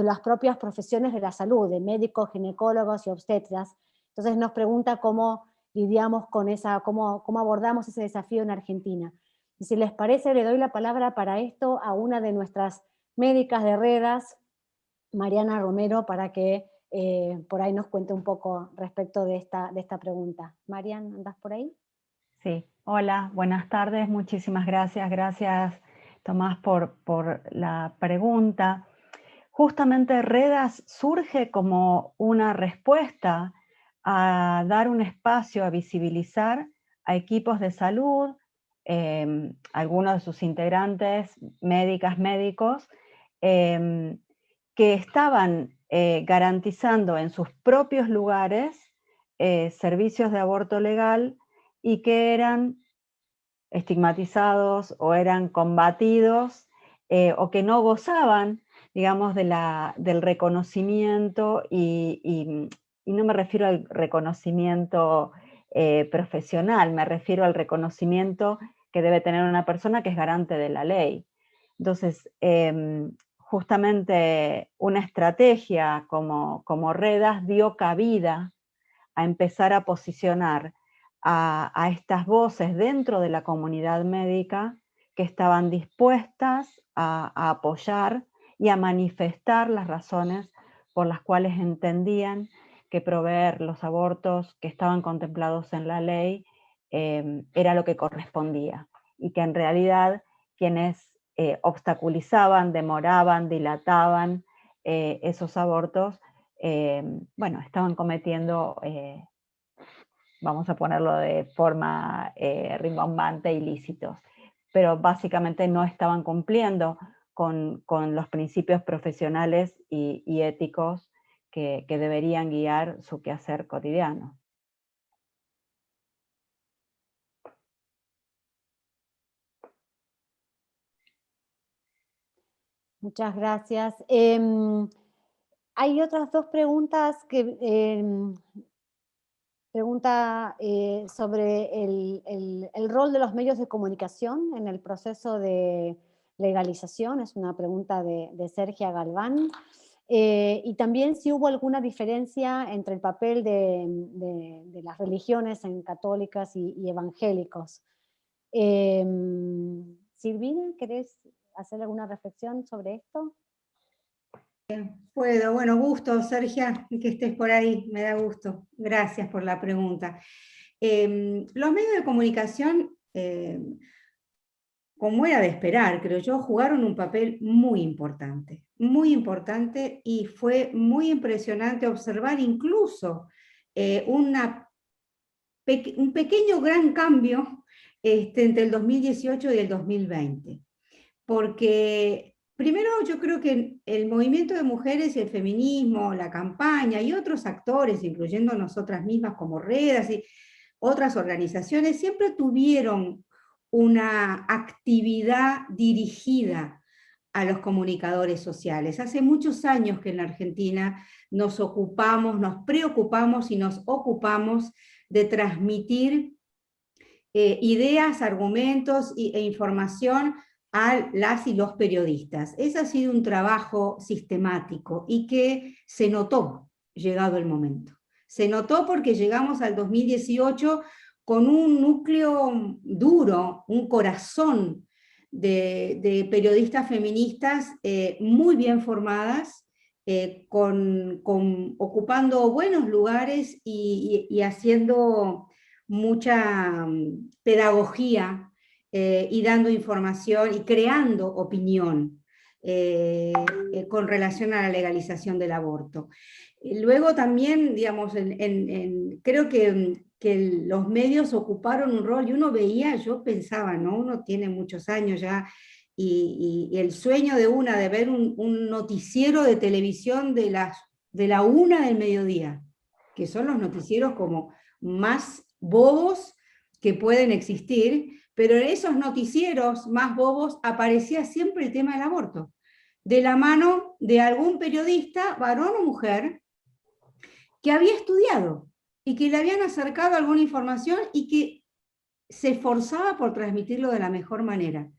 [SPEAKER 1] las propias profesiones de la salud, de médicos, ginecólogos y obstetras. Entonces nos pregunta cómo lidiamos con cómo abordamos ese desafío en Argentina. Y si les parece, le doy la palabra para esto a una de nuestras médicas de redes, Mariana Romero, para que por ahí nos cuente un poco respecto de esta pregunta. Mariana, ¿andás por ahí?
[SPEAKER 6] Sí, hola, buenas tardes, muchísimas gracias. Gracias, Tomás, por la pregunta. Justamente Redas surge como una respuesta a dar un espacio, a visibilizar a equipos de salud, algunos de sus integrantes, médicas, médicos, que estaban garantizando en sus propios lugares servicios de aborto legal y que eran estigmatizados o eran combatidos o que no gozaban, digamos, del reconocimiento y no me refiero al reconocimiento profesional, me refiero al reconocimiento que debe tener una persona que es garante de la ley. Entonces, justamente una estrategia como Redas dio cabida a empezar a posicionar a estas voces dentro de la comunidad médica que estaban dispuestas a apoyar y a manifestar las razones por las cuales entendían que proveer los abortos que estaban contemplados en la ley era lo que correspondía, y que en realidad quienes obstaculizaban, demoraban, dilataban esos abortos, bueno, estaban cometiendo, vamos a ponerlo de forma rimbombante, ilícitos, pero básicamente no estaban cumpliendo con los principios profesionales y éticos que deberían guiar su quehacer cotidiano.
[SPEAKER 1] Muchas gracias. Hay otras dos preguntas que pregunta sobre el rol de los medios de comunicación en el proceso de legalización. Es una pregunta de Sergia Galván. Y también si hubo alguna diferencia entre el papel de las religiones en católicas y evangélicos. Silvina, ¿querés hacer alguna reflexión sobre esto?
[SPEAKER 3] Puedo, bueno, gusto, Sergia, que estés por ahí, me da gusto. Gracias por la pregunta. Los medios de comunicación, como era de esperar, creo yo, jugaron un papel muy importante, y fue muy impresionante observar incluso un pequeño gran cambio entre el 2018 y el 2020, porque primero yo creo que el movimiento de mujeres y el feminismo, la campaña y otros actores, incluyendo nosotras mismas como Redas y otras organizaciones, siempre tuvieron una actividad dirigida a los comunicadores sociales. Hace muchos años que en la Argentina nos ocupamos, nos preocupamos y nos ocupamos de transmitir ideas, argumentos e información a las y los periodistas. Ese ha sido un trabajo sistemático y que se notó llegado el momento. Se notó porque llegamos al 2018 con un núcleo duro, un corazón de periodistas feministas muy bien formadas, ocupando buenos lugares y haciendo mucha pedagogía y dando información y creando opinión con relación a la legalización del aborto. Luego también, digamos, creo que los medios ocuparon un rol, y uno veía, yo pensaba, ¿no? Uno tiene muchos años ya, y el sueño de ver un noticiero de televisión de la 1 del mediodía, que son los noticieros como más bobos que pueden existir, pero en esos noticieros más bobos aparecía siempre el tema del aborto, de la mano de algún periodista, varón o mujer, que había estudiado y que le habían acercado alguna información y que se esforzaba por transmitirlo de la mejor manera.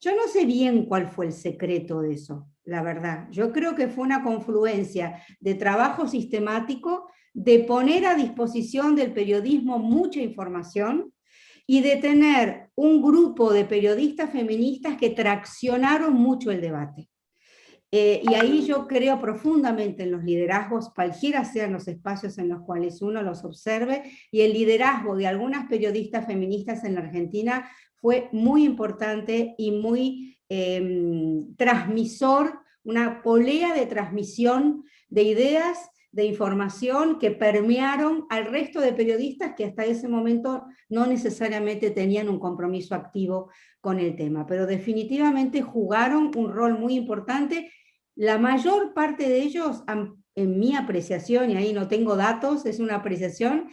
[SPEAKER 3] Yo no sé bien cuál fue el secreto de eso, la verdad. Yo creo que fue una confluencia de trabajo sistemático, de poner a disposición del periodismo mucha información y de tener un grupo de periodistas feministas que traccionaron mucho el debate. Y ahí yo creo profundamente en los liderazgos, cualquiera sean los espacios en los cuales uno los observe, y el liderazgo de algunas periodistas feministas en la Argentina fue muy importante y muy transmisor, una polea de transmisión de ideas, de información que permearon al resto de periodistas que hasta ese momento no necesariamente tenían un compromiso activo con el tema, pero definitivamente jugaron un rol muy importante. La mayor parte de ellos, en mi apreciación, y ahí no tengo datos, es una apreciación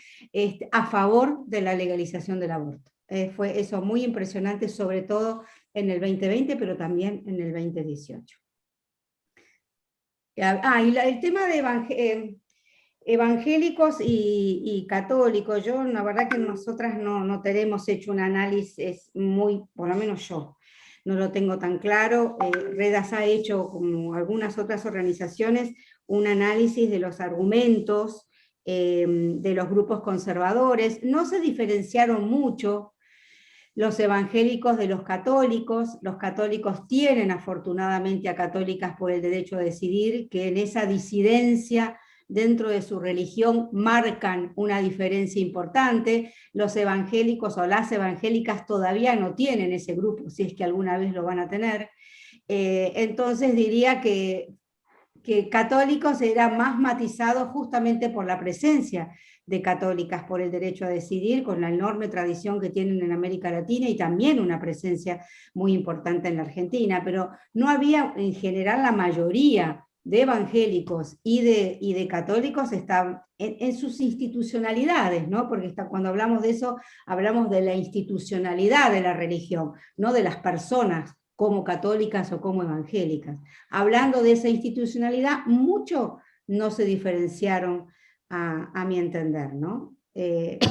[SPEAKER 3] a favor de la legalización del aborto. Fue eso muy impresionante, sobre todo en el 2020, pero también en el 2018. Y el tema de evangélicos y católicos, yo la verdad que nosotras no tenemos hecho un análisis muy, por lo menos yo, no lo tengo tan claro. Redas ha hecho, como algunas otras organizaciones, un análisis de los argumentos de los grupos conservadores. No se diferenciaron mucho los evangélicos de los católicos. Los católicos tienen afortunadamente a Católicas por el Derecho a Decidir, que en esa disidencia dentro de su religión marcan una diferencia importante. Los evangélicos o las evangélicas todavía no tienen ese grupo, si es que alguna vez lo van a tener. Entonces diría que católicos era más matizado justamente por la presencia de Católicas por el Derecho a Decidir, con la enorme tradición que tienen en América Latina y también una presencia muy importante en la Argentina, pero no había en general la mayoría de evangélicos y de católicos está en sus institucionalidades, ¿no? Porque cuando hablamos de eso, hablamos de la institucionalidad de la religión, no de las personas como católicas o como evangélicas. Hablando de esa institucionalidad, mucho no se diferenciaron a mi entender, ¿no?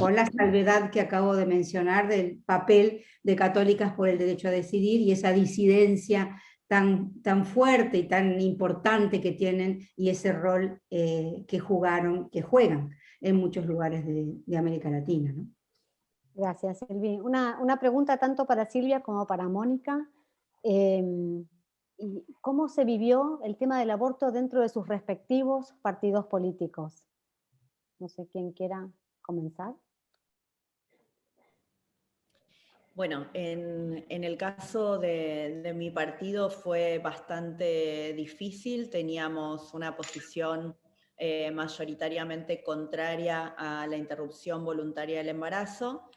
[SPEAKER 3] Con la salvedad que acabo de mencionar del papel de Católicas por el Derecho a Decidir y esa disidencia tan fuerte y tan importante que tienen, y ese rol que juegan en muchos lugares de América Latina, ¿no?
[SPEAKER 1] Gracias, Silvi. Una pregunta tanto para Silvia como para Mónica. ¿Cómo se vivió el tema del aborto dentro de sus respectivos partidos políticos? No sé quién quiera comenzar.
[SPEAKER 4] Bueno, en el caso de mi partido fue bastante difícil. Teníamos una posición mayoritariamente contraria a la interrupción voluntaria del embarazo,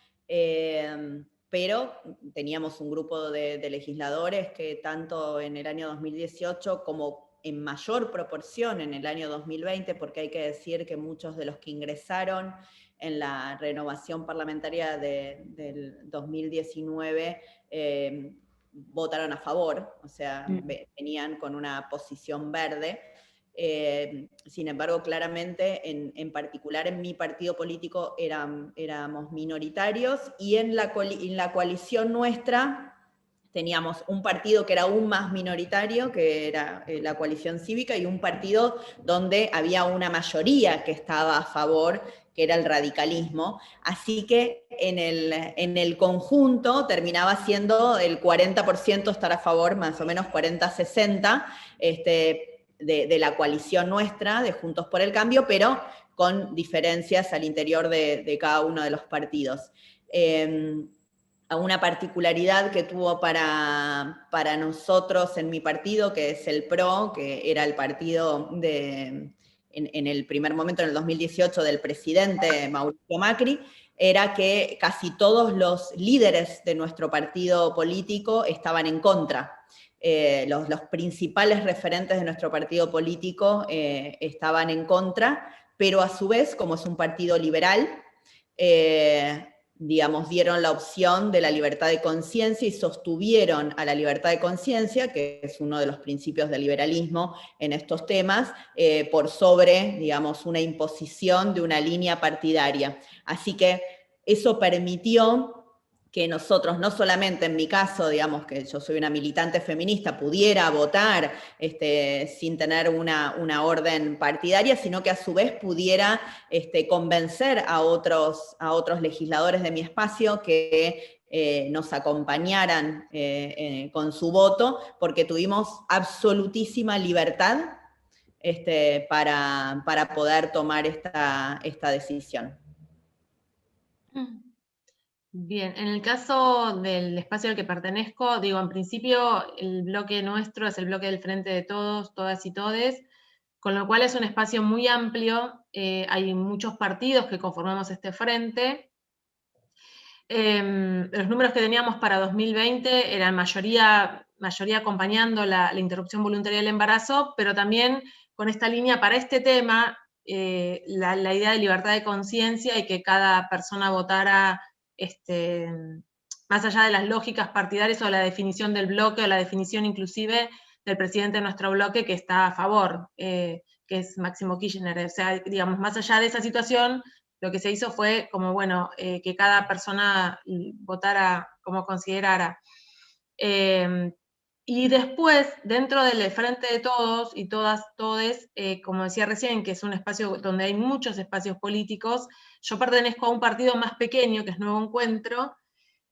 [SPEAKER 4] pero teníamos un grupo de legisladores que tanto en el año 2018 como en mayor proporción en el año 2020, porque hay que decir que muchos de los que ingresaron en la renovación parlamentaria del 2019 votaron a favor, o sea, venían con una posición verde. Sin embargo, claramente, en particular en mi partido político éramos minoritarios, y en la coalición nuestra teníamos un partido que era aún más minoritario, que era la Coalición Cívica, y un partido donde había una mayoría que estaba a favor, que era el radicalismo. Así que en el conjunto terminaba siendo el 40% estar a favor, más o menos 40-60, de la coalición nuestra, de Juntos por el Cambio, pero con diferencias al interior de cada uno de los partidos. Una particularidad que tuvo para nosotros en mi partido, que es el PRO, que era el partido en el primer momento, en el 2018, del presidente Mauricio Macri, era que casi todos los líderes de nuestro partido político estaban en contra. Los principales referentes de nuestro partido político estaban en contra, pero a su vez, como es un partido liberal, digamos, dieron la opción de la libertad de conciencia y sostuvieron a la libertad de conciencia, que es uno de los principios del liberalismo en estos temas, por sobre, digamos, una imposición de una línea partidaria. Así que eso permitió que nosotros, no solamente en mi caso, digamos que yo soy una militante feminista, pudiera votar sin tener una orden partidaria, sino que a su vez pudiera convencer a otros legisladores de mi espacio que nos acompañaran con su voto, porque tuvimos absolutísima libertad para poder tomar esta decisión.
[SPEAKER 5] Bien, en el caso del espacio al que pertenezco, digo, en principio el bloque nuestro es el bloque del Frente de Todos, Todas y Todes, con lo cual es un espacio muy amplio, hay muchos partidos que conformamos este frente. Los números que teníamos para 2020 eran mayoría acompañando la interrupción voluntaria del embarazo, pero también con esta línea para este tema, la idea de libertad de conciencia y que cada persona votara más allá de las lógicas partidarias o la definición del bloque o la definición inclusive del presidente de nuestro bloque que está a favor, que es Máximo Kirchner. O sea, digamos, más allá de esa situación, lo que se hizo fue como, bueno, que cada persona votara como considerara. Y después, dentro del Frente de Todos y Todas, Todes, como decía recién, que es un espacio donde hay muchos espacios políticos, yo pertenezco a un partido más pequeño, que es Nuevo Encuentro,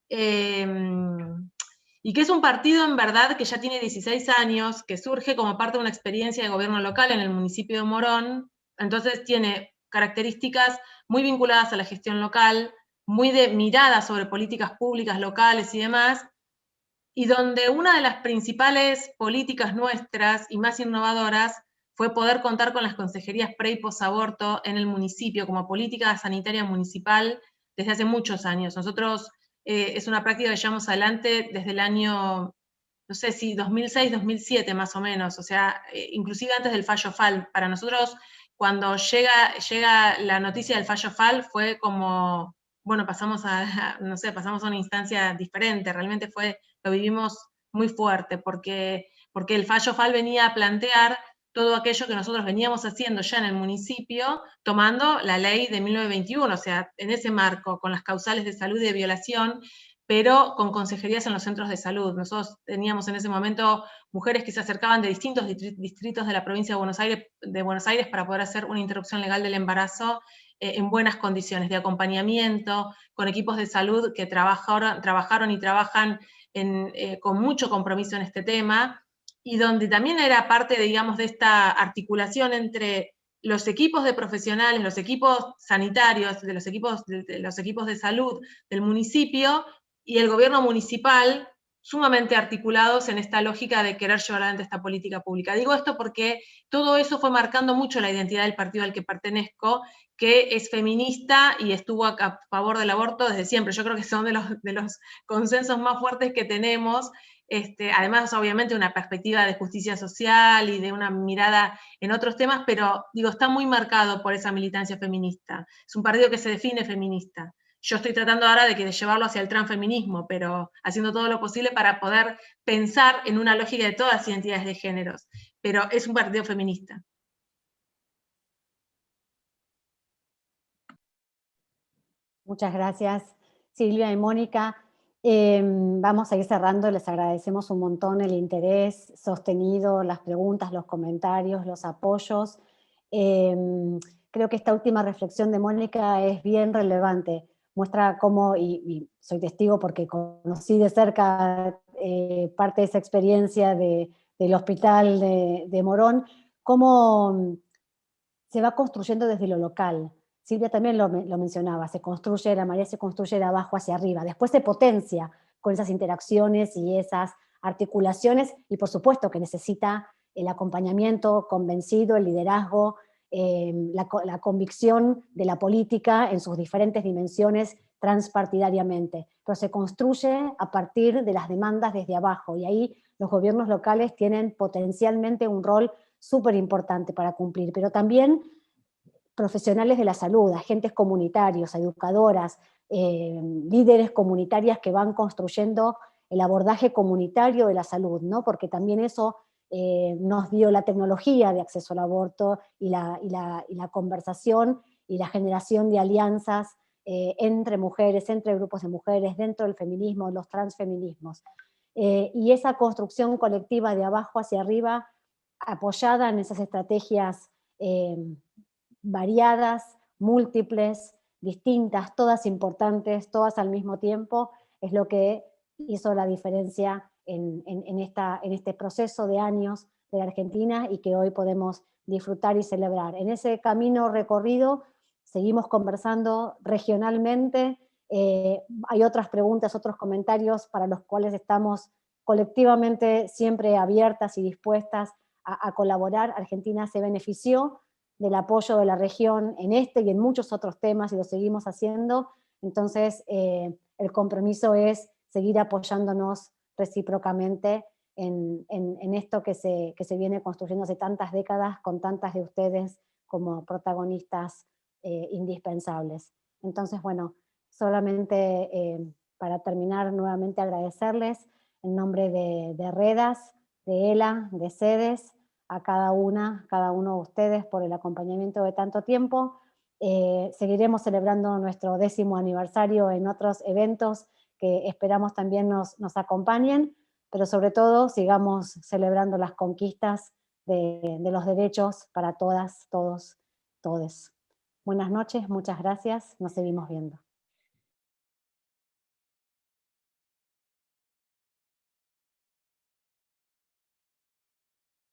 [SPEAKER 5] y que es un partido en verdad que ya tiene 16 años, que surge como parte de una experiencia de gobierno local en el municipio de Morón, entonces tiene características muy vinculadas a la gestión local, muy de mirada sobre políticas públicas locales y demás, y donde una de las principales políticas nuestras y más innovadoras fue poder contar con las consejerías pre y posaborto en el municipio como política sanitaria municipal desde hace muchos años. Nosotros es una práctica que llevamos adelante desde el año no sé si 2006, 2007 más o menos, o sea, inclusive antes del fallo FAL. Para nosotros, cuando llega la noticia del fallo FAL, fue como, bueno, pasamos no sé, pasamos a una instancia diferente, realmente lo vivimos muy fuerte, porque el fallo FAL venía a plantear todo aquello que nosotros veníamos haciendo ya en el municipio, tomando la ley de 1921, o sea, en ese marco, con las causales de salud y de violación, pero con consejerías en los centros de salud. Nosotros teníamos en ese momento mujeres que se acercaban de distintos distritos de la provincia de Buenos Aires para poder hacer una interrupción legal del embarazo en buenas condiciones de acompañamiento, con equipos de salud que trabajaron y trabajan con mucho compromiso en este tema, y donde también era parte, digamos, de esta articulación entre los equipos de profesionales, los equipos sanitarios, de los equipos de salud del municipio y el gobierno municipal, sumamente articulados en esta lógica de querer llevar adelante esta política pública. Digo esto porque todo eso fue marcando mucho la identidad del partido al que pertenezco, que es feminista y estuvo a favor del aborto desde siempre. Yo creo que son de los consensos más fuertes que tenemos. Además, obviamente, una perspectiva de justicia social y de una mirada en otros temas, pero digo, está muy marcado por esa militancia feminista. Es un partido que se define feminista. Yo estoy tratando ahora de llevarlo hacia el transfeminismo, pero haciendo todo lo posible para poder pensar en una lógica de todas las identidades de géneros. Pero es un partido feminista.
[SPEAKER 1] Muchas gracias, Silvia y Mónica. Vamos a ir cerrando, les agradecemos un montón el interés sostenido, las preguntas, los comentarios, los apoyos. Creo que esta última reflexión de Mónica es bien relevante, muestra cómo, y soy testigo porque conocí de cerca parte de esa experiencia del hospital de Morón, cómo se va construyendo desde lo local. Silvia también lo mencionaba, María se construye de abajo hacia arriba, después se potencia con esas interacciones y esas articulaciones, y por supuesto que necesita el acompañamiento convencido, el liderazgo, la convicción de la política en sus diferentes dimensiones transpartidariamente, pero se construye a partir de las demandas desde abajo, y ahí los gobiernos locales tienen potencialmente un rol súper importante para cumplir, pero también profesionales de la salud, agentes comunitarios, educadoras, líderes comunitarias que van construyendo el abordaje comunitario de la salud, ¿no? Porque también eso nos dio la tecnología de acceso al aborto y la conversación y la generación de alianzas entre mujeres, entre grupos de mujeres, dentro del feminismo, los transfeminismos. Y esa construcción colectiva de abajo hacia arriba, apoyada en esas estrategias variadas, múltiples, distintas, todas importantes, todas al mismo tiempo, es lo que hizo la diferencia en este proceso de años de la Argentina y que hoy podemos disfrutar y celebrar. En ese camino recorrido seguimos conversando regionalmente, hay otras preguntas, otros comentarios para los cuales estamos colectivamente siempre abiertas y dispuestas a colaborar. Argentina se benefició del apoyo de la región en este y en muchos otros temas y lo seguimos haciendo, entonces el compromiso es seguir apoyándonos recíprocamente en esto que se viene construyendo hace tantas décadas con tantas de ustedes como protagonistas indispensables. Entonces, bueno, solamente para terminar nuevamente agradecerles en nombre de Redas, de ELA, de SEDES, a cada uno de ustedes por el acompañamiento de tanto tiempo. Seguiremos celebrando nuestro 10º aniversario en otros eventos que esperamos también nos acompañen, pero sobre todo sigamos celebrando las conquistas de los derechos para todas, todos, todes. Buenas noches, muchas gracias, nos seguimos viendo.